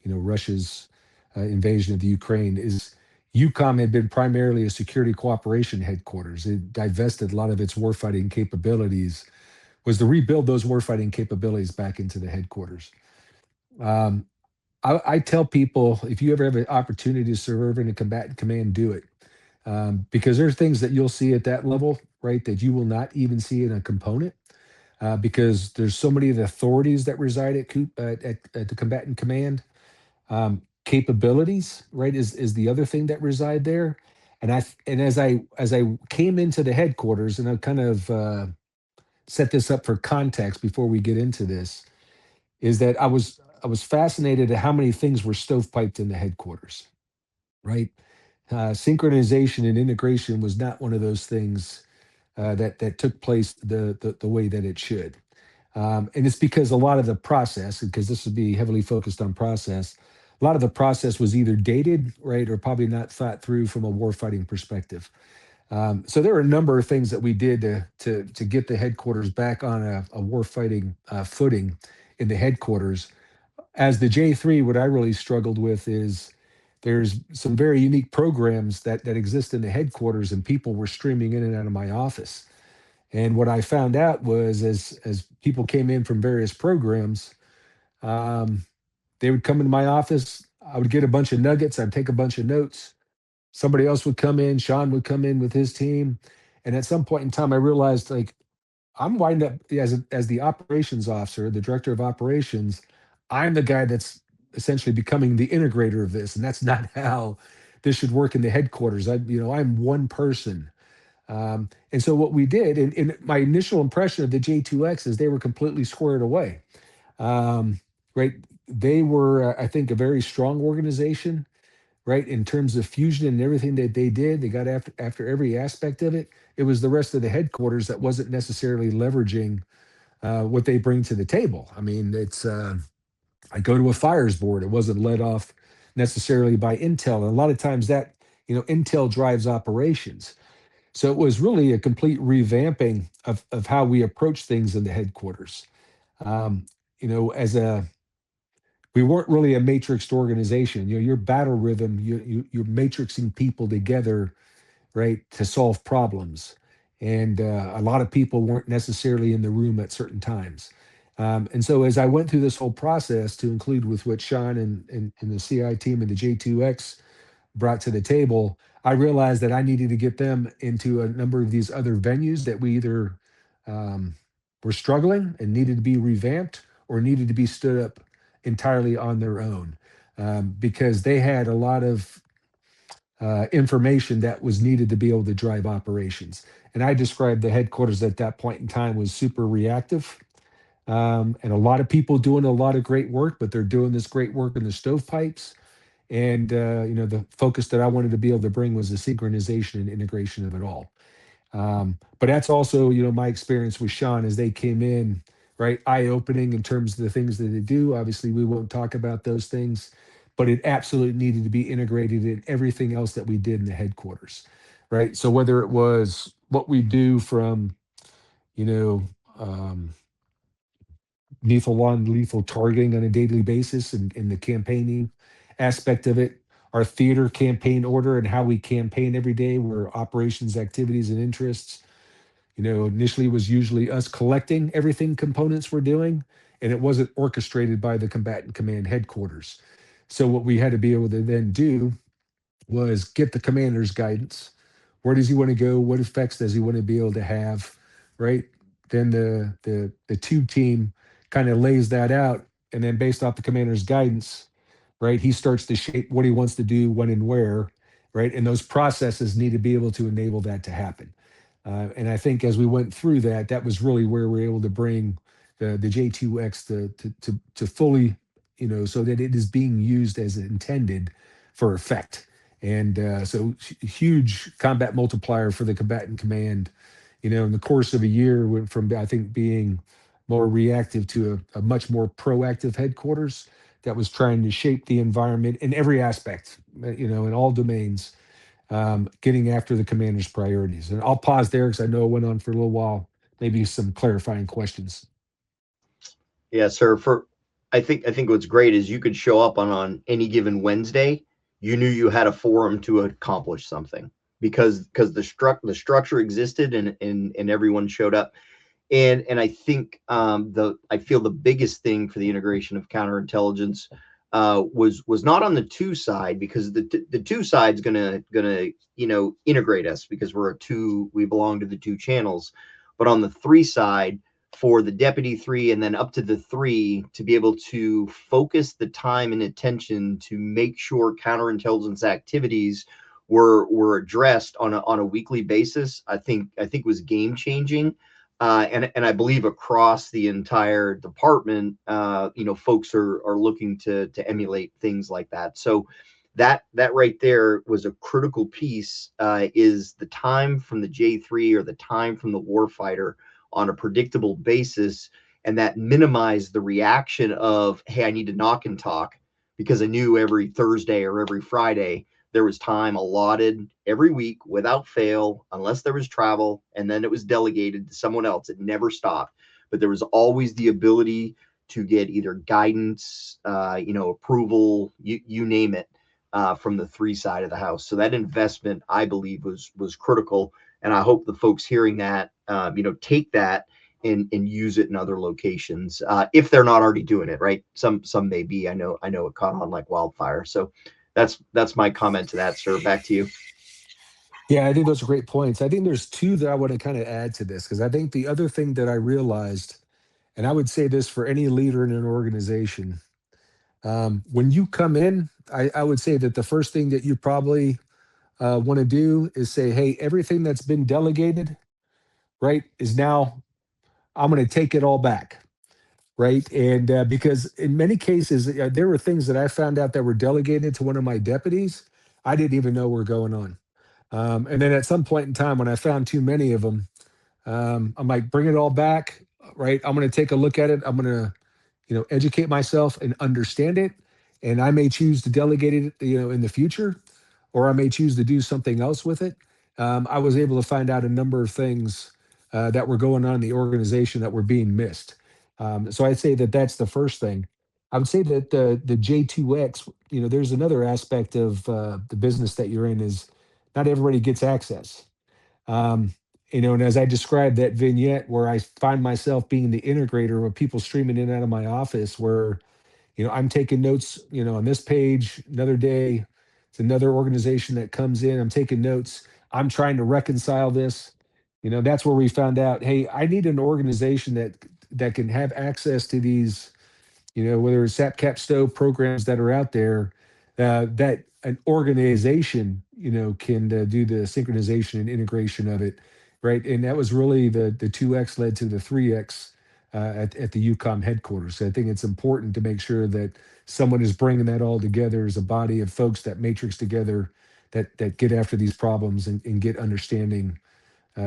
S4: Russia's invasion of the Ukraine. Is EUCOM had been primarily a security cooperation headquarters. It divested a lot of its warfighting capabilities, was to rebuild those warfighting capabilities back into the headquarters. Um, I tell people, if you ever have an opportunity to serve in a combatant command, do it. Because there's things that you'll see at that level, right, that you will not even see in a component, because there's so many of the authorities that reside at the combatant command. Capabilities, right, is the other thing that reside there. And as I came into the headquarters, and I kind of set this up for context before we get into this, is that I was fascinated at how many things were stovepiped in the headquarters, right? Synchronization and integration was not one of those things that took place the way that it should. And it's because a lot of the process, because this would be heavily focused on process, a lot of the process was either dated, right, or probably not thought through from a warfighting perspective. So there were a number of things that we did to get the headquarters back on a warfighting footing in the headquarters. As the J3, what I really struggled with is there's some very unique programs that exist in the headquarters, and people were streaming in and out of my office. And what I found out was, as people came in from various programs, um, they would come into my office. I would get a bunch of nuggets. I'd take a bunch of notes. Somebody else would come in. Shawn would come in with his team. And at some point in time, I realized, like, I'm winding up as the operations officer, the director of operations. I'm the guy that's essentially becoming the integrator of this, and that's not how this should work in the headquarters. I'm one person. And so what we did, and my initial impression of the J2X is they were completely squared away. Right? They were, I think, a very strong organization, right? In terms of fusion and everything that they did, they got after every aspect of it. It was the rest of the headquarters that wasn't necessarily leveraging what they bring to the table. I mean, it's I go to a fires board. It wasn't led off necessarily by Intel, and a lot of times that Intel drives operations. So it was really a complete revamping of how we approach things in the headquarters. Um, as we weren't really a matrixed organization. Your battle rhythm, you're matrixing people together, right, to solve problems. And a lot of people weren't necessarily in the room at certain times. And so as I went through this whole process, to include with what Shawn and the CI team and the J2X brought to the table, I realized that I needed to get them into a number of these other venues that we either were struggling and needed to be revamped, or needed to be stood up entirely on their own, because they had a lot of information that was needed to be able to drive operations. And I described the headquarters at that point in time was super reactive. And a lot of people doing a lot of great work, but they're doing this great work in the stovepipes. And the focus that I wanted to be able to bring was the synchronization and integration of it all. But that's also, my experience with Shawn as they came in, right? Eye-opening in terms of the things that they do. Obviously, we won't talk about those things, but it absolutely needed to be integrated in everything else that we did in the headquarters, right? So whether it was what we do from, you know, um, lethal on lethal targeting on a daily basis, and the campaigning aspect of it, our theater campaign order and how we campaign every day, where operations, activities, and interests, initially was usually us collecting everything components were doing, and it wasn't orchestrated by the combatant command headquarters. So what we had to be able to then do was get the commander's guidance. Where does he want to go? What effects does he want to be able to have? Right. Then the tube team kind of lays that out, and then based off the commander's guidance, right, he starts to shape what he wants to do, when and where, right, and those processes need to be able to enable that to happen. And I think as we went through that, that was really where we were able to bring the J2X to fully, so that it is being used as intended for effect. And so huge combat multiplier for the combatant command. In the course of a year, went from, I think, being more reactive to a much more proactive headquarters that was trying to shape the environment in every aspect, in all domains, getting after the commander's priorities. And I'll pause there because I know it went on for a little while. Maybe some clarifying questions.
S2: Yeah, sir. I think what's great is you could show up on any given Wednesday. You knew you had a forum to accomplish something, because the structure existed, and everyone showed up. And I think I feel the biggest thing for the integration of counterintelligence was not on the two side, because the two side's gonna integrate us, because we belong to the two channels, but on the three side, for the deputy three and then up to the three, to be able to focus the time and attention to make sure counterintelligence activities were addressed on a weekly basis, I think was game changing. And I believe across the entire department, folks are looking to emulate things like that. So that right there was a critical piece, is the time from the J3, or the time from the warfighter, on a predictable basis, and that minimized the reaction of, hey, I need to knock and talk, because I knew every Thursday or every Friday there was time allotted every week without fail, unless there was travel, and then it was delegated to someone else. It never stopped, but there was always the ability to get either guidance, approval, you name it, from the 3 side of the house. So that investment, I believe, was critical. And I hope the folks hearing that, take that and use it in other locations, if they're not already doing it, right? Some may be. I know it caught on like wildfire. So that's my comment to that, sir. Back to you.
S4: Yeah, I think those are great points. I think there's two that I want to kind of add to this, because I think the other thing that I realized, and I would say this for any leader in an organization, when you come in, I would say that the first thing that you probably want to do is say, hey, everything that's been delegated, right, is now, I'm going to take it all back. Right. And because in many cases, there were things that I found out that were delegated to one of my deputies, I didn't even know were going on. And then at some point in time, when I found too many of them, I'm like, bring it all back. Right. I'm going to take a look at it. I'm going to, educate myself and understand it. And I may choose to delegate it, in the future, or I may choose to do something else with it. I was able to find out a number of things that were going on in the organization that were being missed. So I'd say that that's the first thing. I would say that the J2X, there's another aspect of the business that you're in is not everybody gets access. Um, and as I described that vignette where I find myself being the integrator with people streaming in and out of my office, where I'm taking notes, on this page, another day, it's another organization that comes in, I'm taking notes, I'm trying to reconcile this. That's where we found out, hey, I need an organization that can have access to these, whether it's SAP Capsto programs that are out there, that an organization, can do the synchronization and integration of it, right? And that was really the 2X led to the 3X at the UCOM headquarters. So I think it's important to make sure that someone is bringing that all together as a body of folks that matrix together, that get after these problems and get understanding,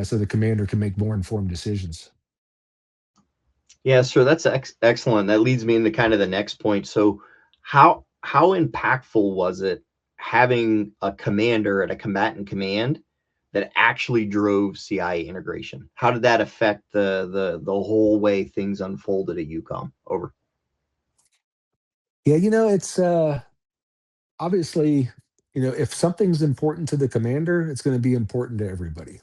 S4: so the commander can make more informed decisions.
S2: Yeah, sir, that's excellent. That leads me into kind of the next point. So how impactful was it having a commander at a combatant command that actually drove CIA integration? How did that affect the whole way things unfolded at UCOM? Over.
S4: Yeah, it's obviously, if something's important to the commander, it's going to be important to everybody.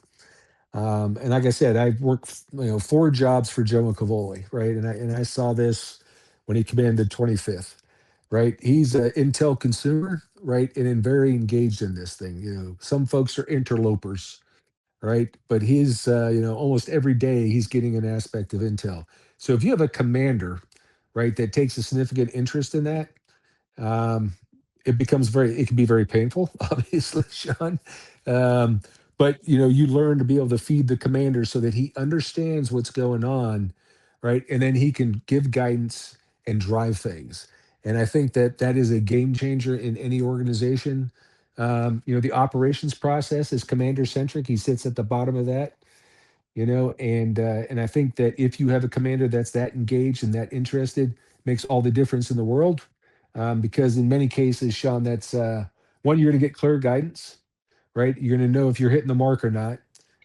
S4: And like I said, I worked, 4 jobs for General Cavoli, right? And I saw this when he commanded 25th, right? He's an intel consumer, right? And very engaged in this thing. Some folks are interlopers, right? But he's, almost every day he's getting an aspect of intel. So if you have a commander, right, that takes a significant interest in that, um, it can be very painful, obviously, Shawn. Um, but you learn to be able to feed the commander so that he understands what's going on, right? And then he can give guidance and drive things. And I think that that is a game changer in any organization. The operations process is commander centric. He sits at the bottom of that, and I think that if you have a commander that's that engaged and that interested, makes all the difference in the world. Because in many cases, Shawn, that's one, you're going to get clear guidance, right? You're going to know if you're hitting the mark or not.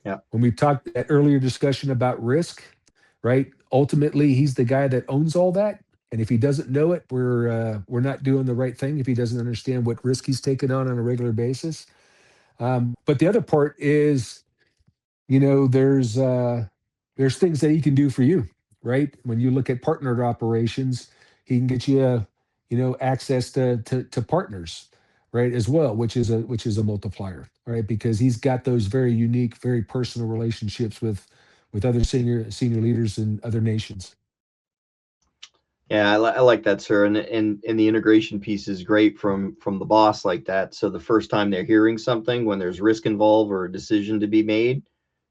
S2: Yeah.
S4: When we talked that earlier discussion about risk, right? Ultimately, he's the guy that owns all that. And if he doesn't know it, we're not doing the right thing. If he doesn't understand what risk he's taking on a regular basis. But the other part is, there's things that he can do for you, right? When you look at partnered operations, he can get you access to partners, right, as well, which is a multiplier, right? Because he's got those very unique, very personal relationships with other senior leaders in other nations.
S2: Yeah, I like that, sir. And the integration piece is great from the boss like that. So the first time they're hearing something when there's risk involved or a decision to be made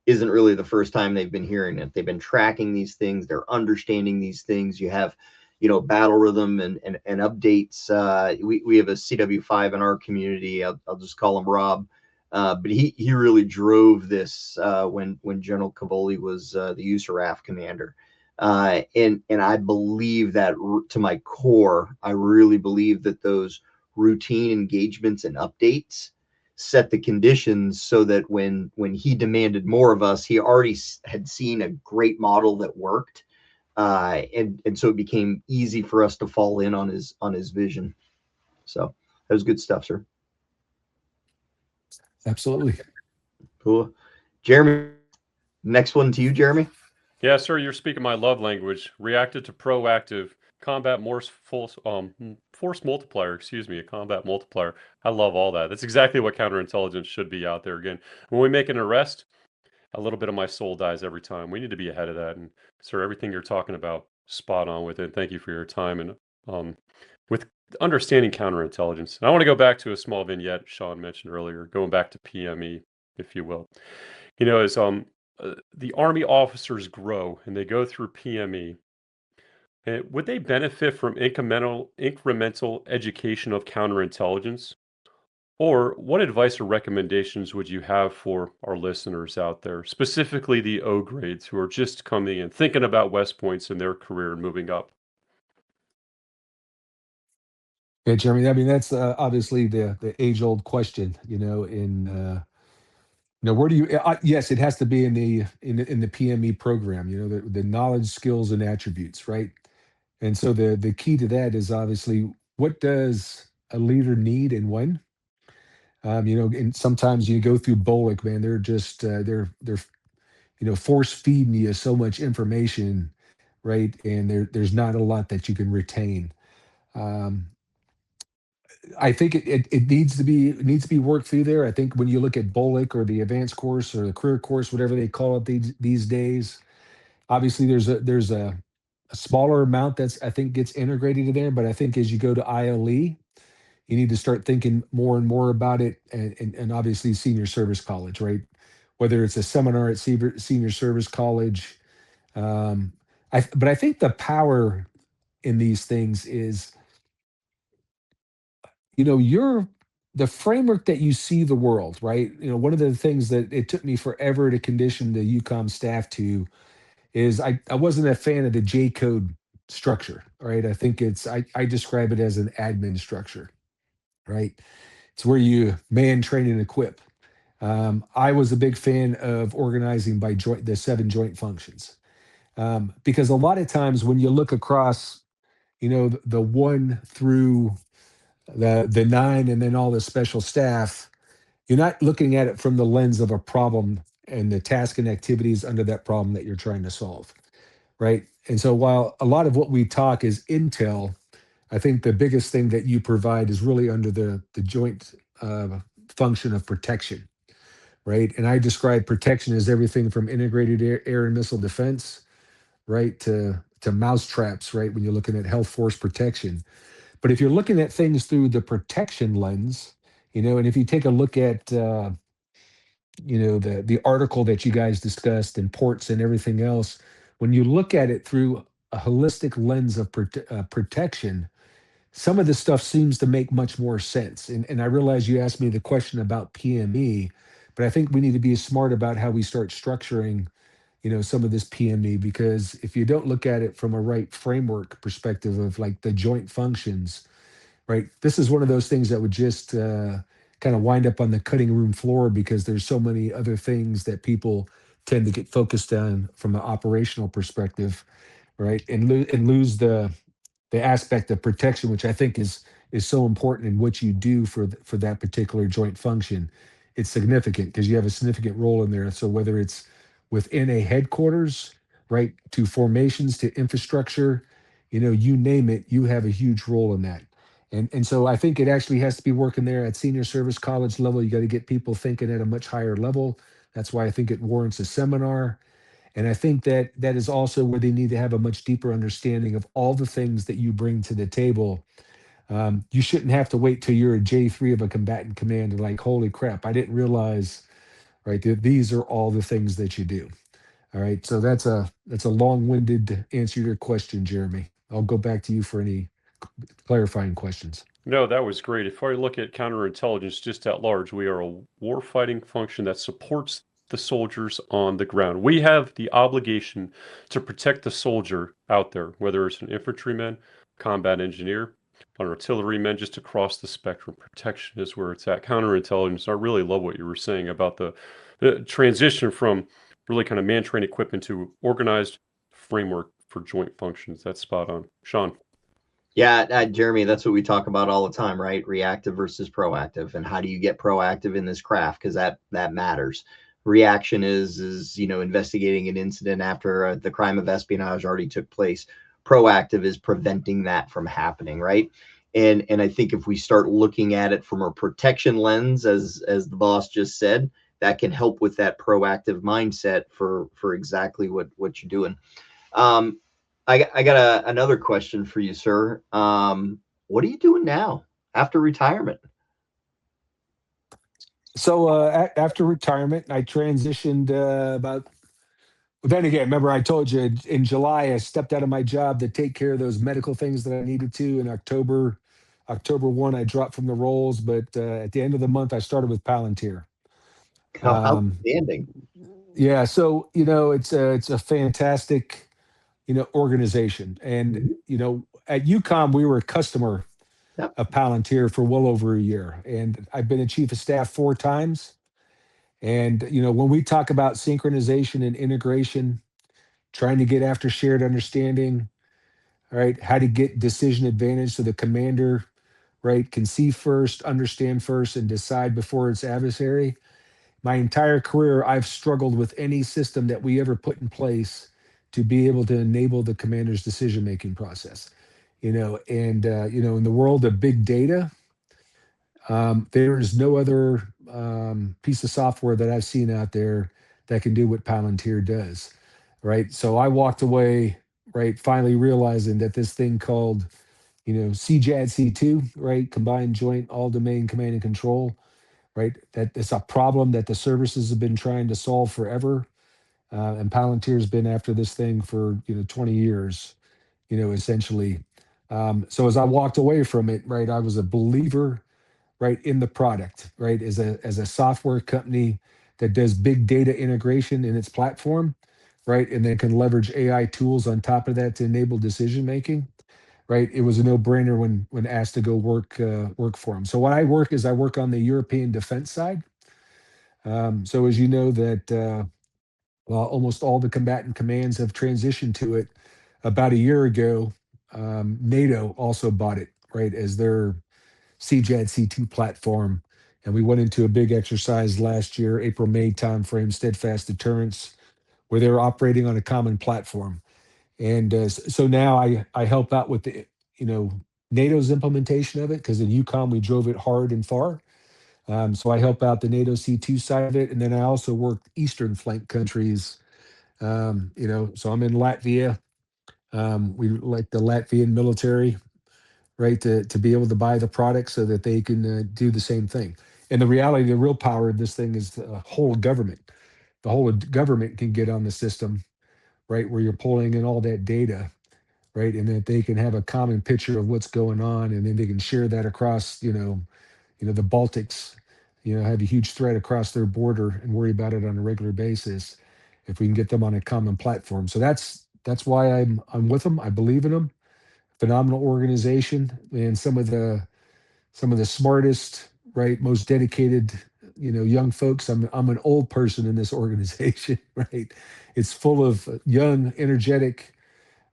S2: isn't really the first time they've been hearing it. They've been tracking these things. They're understanding these things. You have, battle rhythm and updates. We have a CW5 in our community. I'll just call him Rob. But he really drove this when General Cavoli was the USARAF commander. And I believe that to my core, I really believe that those routine engagements and updates set the conditions so that when he demanded more of us, he already had seen a great model that worked, and so it became easy for us to fall in on his vision. So that was good stuff, sir.
S4: Absolutely.
S2: Cool. Jeremy, next one to you, Jeremy.
S3: Yeah, sir, you're speaking my love language. Reactive to proactive combat force multiplier, excuse me, a combat multiplier. I love all that. That's exactly what counterintelligence should be out there. Again, when we make an arrest, a little bit of my soul dies every time. We need to be ahead of that. And sir, everything you're talking about, spot on with it. Thank you for your time and with understanding counterintelligence. And I want to go back to a small vignette Shawn mentioned earlier, going back to PME, if you will. As the Army officers grow and they go through PME, would they benefit from incremental education of counterintelligence? Or what advice or recommendations would you have for our listeners out there, specifically the O grades who are just coming in, thinking about West Points in their career and moving up?
S4: Yeah, Jeremy. I mean, that's obviously the age old question. Where do you? Yes, it has to be in the PME program. The knowledge, skills, and attributes, right? And so the key to that is obviously what does a leader need and when. And sometimes you go through Bolic, man. They're just they're force feeding you so much information, right? And there's not a lot that you can retain. Um, I think it needs to be worked through there. I think when you look at Bolic or the advanced course or the career course, whatever they call it these days, obviously there's a smaller amount that's I think gets integrated in there. But I think as you go to ILE, you need to start thinking more and more about it, and obviously senior service college, right? Whether it's a seminar at senior service college, but I think the power in these things is you're the framework that you see the world, right? One of the things that it took me forever to condition the UCOM staff to is I wasn't a fan of the J code structure, right? I think I describe it as an admin structure, right? It's where you man, train, and equip. I was a big fan of organizing by the 7 joint functions, because a lot of times when you look across, the 1 through the 9, and then all the special staff, you're not looking at it from the lens of a problem and the task and activities under that problem that you're trying to solve, right? And so while a lot of what we talk is intel, I think the biggest thing that you provide is really under the joint function of protection, right? And I describe protection as everything from integrated air and missile defense, right, to mouse traps, right, when you're looking at health force protection. But if you're looking at things through the protection lens, and if you take a look at the article that you guys discussed and ports and everything else, when you look at it through a holistic lens of protection, some of this stuff seems to make much more sense. And I realize you asked me the question about PME, but I think we need to be smart about how we start structuring, some of this PME, because if you don't look at it from a right framework perspective of like the joint functions, right, this is one of those things that would just kind of wind up on the cutting room floor because there's so many other things that people tend to get focused on from an operational perspective, right, and lose the aspect of protection, which I think is so important in what you do for that particular joint function. It's significant because you have a significant role in there. So whether it's within a headquarters, right, to formations, to infrastructure, you name it, you have a huge role in that. And so I think it actually has to be working there at senior service college level. You got to get people thinking at a much higher level. That's why I think it warrants a seminar. And I think that is also where they need to have a much deeper understanding of all the things that you bring to the table. You shouldn't have to wait till you're a J3 of a combatant command and like, holy crap, I didn't realize, right, that these are all the things that you do. All right. So that's a long-winded answer to your question, Jeremy. I'll go back to you for any clarifying questions.
S3: No, that was great. If I look at counterintelligence just at large, we are a war-fighting function that supports the soldiers on the ground. We have the obligation to protect the soldier out there, whether it's an infantryman, combat engineer, an artilleryman, just across the spectrum. Protection is where it's at. Counterintelligence, I really love what you were saying about the transition from really kind of man-trained equipment to organized framework for joint functions. That's spot on. Shawn.
S2: Yeah, Jeremy, that's what we talk about all the time, right? Reactive versus proactive, and how do you get proactive in this craft? Because that matters. Reaction is investigating an incident after the crime of espionage already took place. Proactive is preventing that from happening, right? And I think if we start looking at it from a protection lens, as the boss just said, that can help with that proactive mindset for exactly what you're doing. Um, I got another question for you, sir. What are you doing now after retirement?
S4: So after retirement, I transitioned about. Then again, remember I told you in July I stepped out of my job to take care of those medical things that I needed to. In October 1, I dropped from the roles, but at the end of the month, I started with Palantir.
S2: How
S4: Um,
S2: outstanding.
S4: yeah, so it's a fantastic organization, and
S2: Mhm.
S4: at UCOM we were a customer
S2: Yep.
S4: of Palantir for well over a year, and I've been a chief of staff 4 times. And when we talk about synchronization and integration, trying to get after shared understanding, right? How to get decision advantage so the commander, right, can see first, understand first, and decide before its adversary. My entire career, I've struggled with any system that we ever put in place to be able to enable the commander's decision making process. And in the world of big data, there is no other piece of software that I've seen out there that can do what Palantir does, right? So I walked away, right, finally realizing that this thing called, CJAD C2, right, combined joint all domain command and control, right, that it's a problem that the services have been trying to solve forever, and Palantir's been after this thing for 20 years, essentially. So as I walked away from it, right, I was a believer, right, in the product, right, as a software company that does big data integration in its platform, right, and then can leverage AI tools on top of that to enable decision making, right. It was a no brainer when asked to go work for them. So what I work on the European defense side. So as you know that well, almost all the combatant commands have transitioned to it. About a year ago, NATO also bought it, right, as their CJAD C2 platform. And we went into a big exercise last year, April, May timeframe, steadfast deterrence, where they're operating on a common platform. And so now I help out with the, NATO's implementation of it, because in UCOM we drove it hard and far. So I help out the NATO C2 side of it. And then I also work Eastern flank countries. So I'm in Latvia. We like the Latvian military, right, to be able to buy the product so that they can do the same thing. And the reality, the real power of this thing is the whole government. The whole government can get on the system, right, where you're pulling in all that data, right, and that they can have a common picture of what's going on, and then they can share that across, the Baltics, have a huge threat across their border and worry about it on a regular basis. If we can get them on a common platform, so that's why I'm with them. I believe in them. Phenomenal organization, and some of the smartest, right, most dedicated, young folks. I'm an old person in this organization, right? It's full of young, energetic,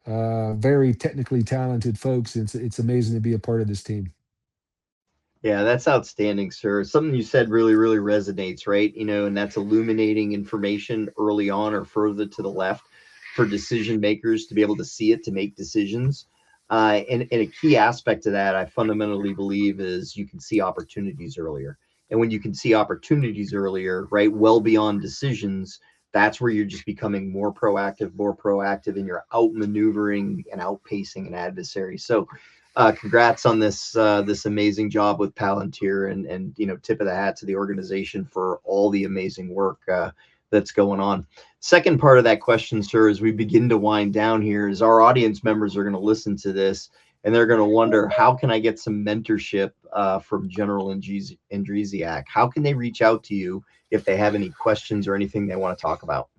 S4: very technically talented folks. It's amazing to be a part of this team.
S2: Yeah, that's outstanding, sir. Something you said really, really resonates, right? And that's illuminating information early on or further to the left for decision makers to be able to see it to make decisions. And a key aspect of that, I fundamentally believe, is you can see opportunities earlier. And when you can see opportunities earlier, right, well beyond decisions, that's where you're just becoming more proactive, and you're outmaneuvering and outpacing an adversary. So, congrats on this amazing job with Palantir, and tip of the hat to the organization for all the amazing work that's going on. Second part of that question, sir, as we begin to wind down here, is our audience members are going to listen to this and they're going to wonder, how can I get some mentorship from General Andrysiak? How can they reach out to you if they have any questions or anything they want to talk about?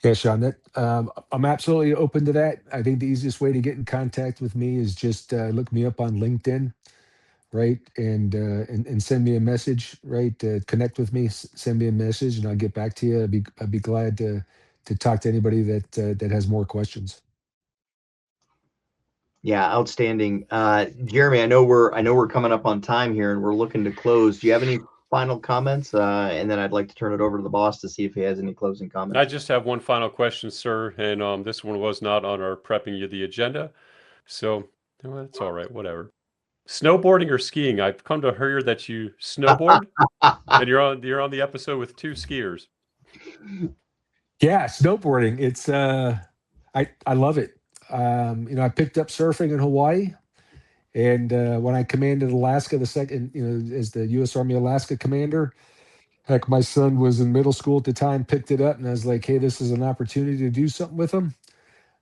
S4: Yeah, Shawn, I'm absolutely open to that. I think the easiest way to get in contact with me is just look me up on LinkedIn, right, and send me a message, right. Connect with me, send me a message, and I'll get back to you. I'd be glad to talk to anybody that has more questions.
S2: Yeah, outstanding. Jeremy, I know we're coming up on time here and we're looking to close. Do you have any final comments? And then I'd like to turn it over to the boss to see if he has any closing
S3: I
S2: comments.
S3: just have one final question, sir, and this one was not on our prepping you the agenda, so well, that's all right. Whatever. Snowboarding or skiing? I've come to hear that you snowboard, and you're on the episode with two skiers.
S4: Yeah, snowboarding. It's I love it. I picked up surfing in Hawaii, and when I commanded Alaska, the second, as the U.S. Army Alaska commander, heck, my son was in middle school at the time, picked it up, and I was like, hey, this is an opportunity to do something with him.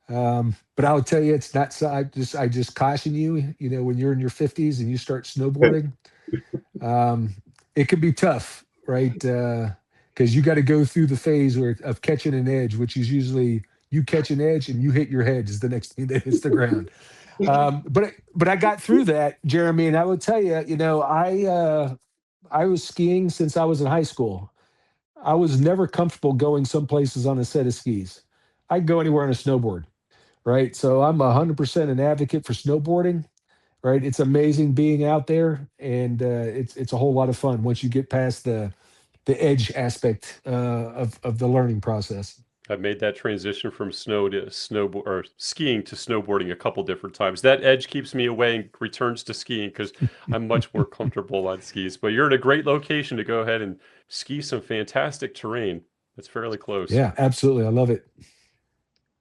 S4: But I'll tell you, it's not. So I just caution you. When you're in your 50s and you start snowboarding, it can be tough, right? Because you got to go through the phase of catching an edge, which is usually you catch an edge and you hit your head is the next thing that hits the ground. But I got through that, Jeremy, and I will tell you, I was skiing since I was in high school. I was never comfortable going some places on a set of skis. I'd go anywhere on a snowboard, right? So I'm 100% an advocate for snowboarding, right? It's amazing being out there, and it's a whole lot of fun once you get past the edge aspect of the learning process.
S3: I've made that transition from snow to snowboard or skiing to snowboarding a couple different times. That edge keeps me away and returns to skiing because I'm much more comfortable on skis. But you're in a great location to go ahead and ski some fantastic terrain. It's fairly close.
S4: Yeah, absolutely. I love it.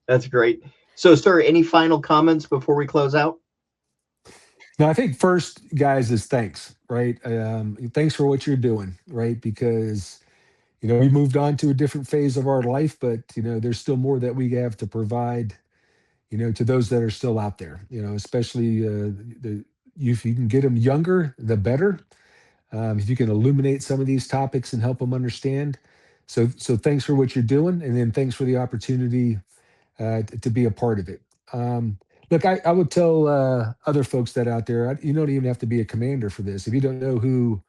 S2: That's great. So, sir, any final comments before we close out?
S4: Now, I think first, guys, is thanks, right? Thanks for what you're doing, right? Because we moved on to a different phase of our life, but there's still more that we have to provide, to those that are still out there. Especially if you can get them younger, the better. If you can illuminate some of these topics and help them understand. So thanks for what you're doing, and then thanks for the opportunity to be a part of it. Look, I would tell other folks that out there, you don't even have to be a commander for this. If you don't know who,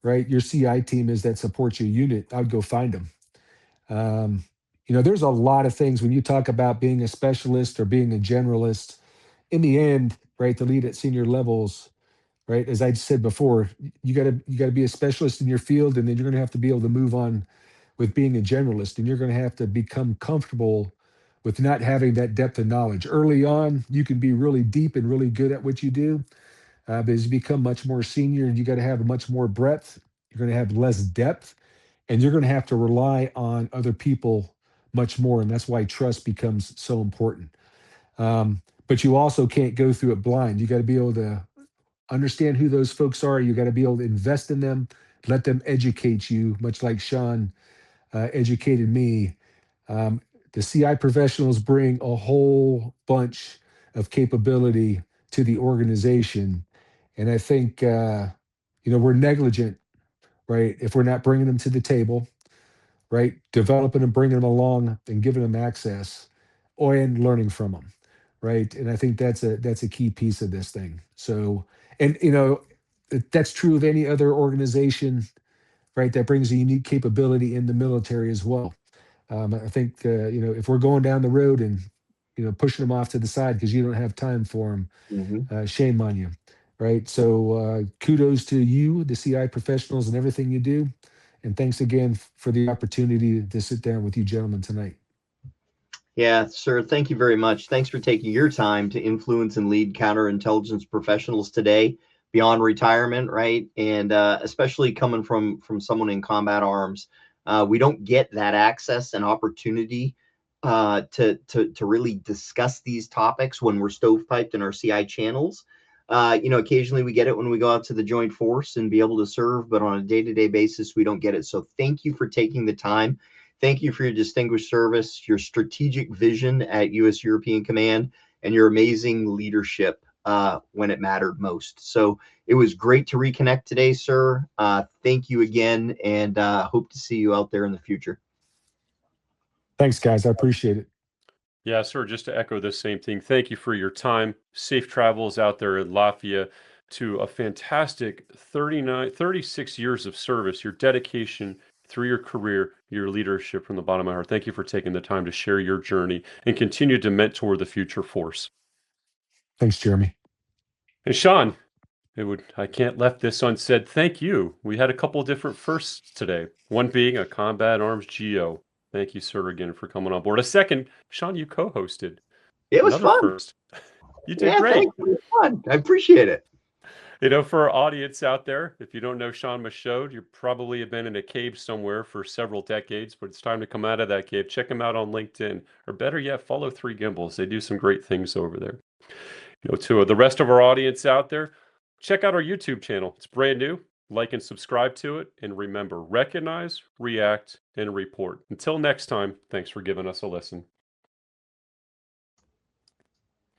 S4: right, your CI team is that supports your unit, I'd go find them. There's a lot of things when you talk about being a specialist or being a generalist. In the end, right, to lead at senior levels, right, as I said before, you gotta be a specialist in your field, and then you're gonna have to be able to move on with being a generalist, and you're gonna have to become comfortable with not having that depth of knowledge. Early on, you can be really deep and really good at what you do, but as you become much more senior, you got to have much more breadth. You're going to have less depth, and you're going to have to rely on other people much more, and that's why trust becomes so important. But you also can't go through it blind. You got to be able to understand who those folks are. You got to be able to invest in them, let them educate you, much like Shawn educated me. Um, the CI professionals bring a whole bunch of capability to the organization, and I think we're negligent, right, if we're not bringing them to the table, right, developing and bringing them along and giving them access, and learning from them, right. And I think that's a key piece of this thing. So, and that's true of any other organization, right, that brings a unique capability in the military as well. I think if we're going down the road and pushing them off to the side because you don't have time for them, shame on you, right? So kudos to you, the CI professionals, and everything you do, and thanks again for the opportunity to sit down with you gentlemen tonight.
S2: Yeah, sir. Thank you very much. Thanks for taking your time to influence and lead counterintelligence professionals today beyond retirement, right? And especially coming from someone in combat arms, we don't get that access and opportunity to really discuss these topics when we're stovepiped in our CI channels. Occasionally we get it when we go out to the joint force and be able to serve, but on a day-to-day basis, we don't get it. So thank you for taking the time. Thank you for your distinguished service, your strategic vision at U.S. European Command, and your amazing leadership when it mattered most. So it was great to reconnect today, sir. Thank you again, and hope to see you out there in the future.
S4: Thanks, guys. I appreciate it.
S3: Yeah, sir, just to echo the same thing. Thank you for your time. Safe travels out there in Latvia to a fantastic 36 years of service, your dedication through your career, your leadership from the bottom of my heart. Thank you for taking the time to share your journey and continue to mentor the future force.
S4: Thanks, Jeremy.
S3: And Shawn, I can't let this unsaid. Thank you. We had a couple of different firsts today. One being a combat arms GO. Thank you, sir, again for coming on board. A second, Shawn, you co-hosted.
S2: It was
S3: Another
S2: fun.
S3: first. You did
S2: Yeah,
S3: great.
S2: thanks. It was fun. I appreciate it.
S3: For our audience out there, if you don't know Shawn Michaud, you probably have been in a cave somewhere for several decades, but it's time to come out of that cave. Check him out on LinkedIn, or better yet, follow Three Gimbals. They do some great things over there. To the rest of our audience out there, check out our YouTube channel. It's brand new. Like and subscribe to it. And remember, recognize, react, and report. Until next time, thanks for giving us a listen.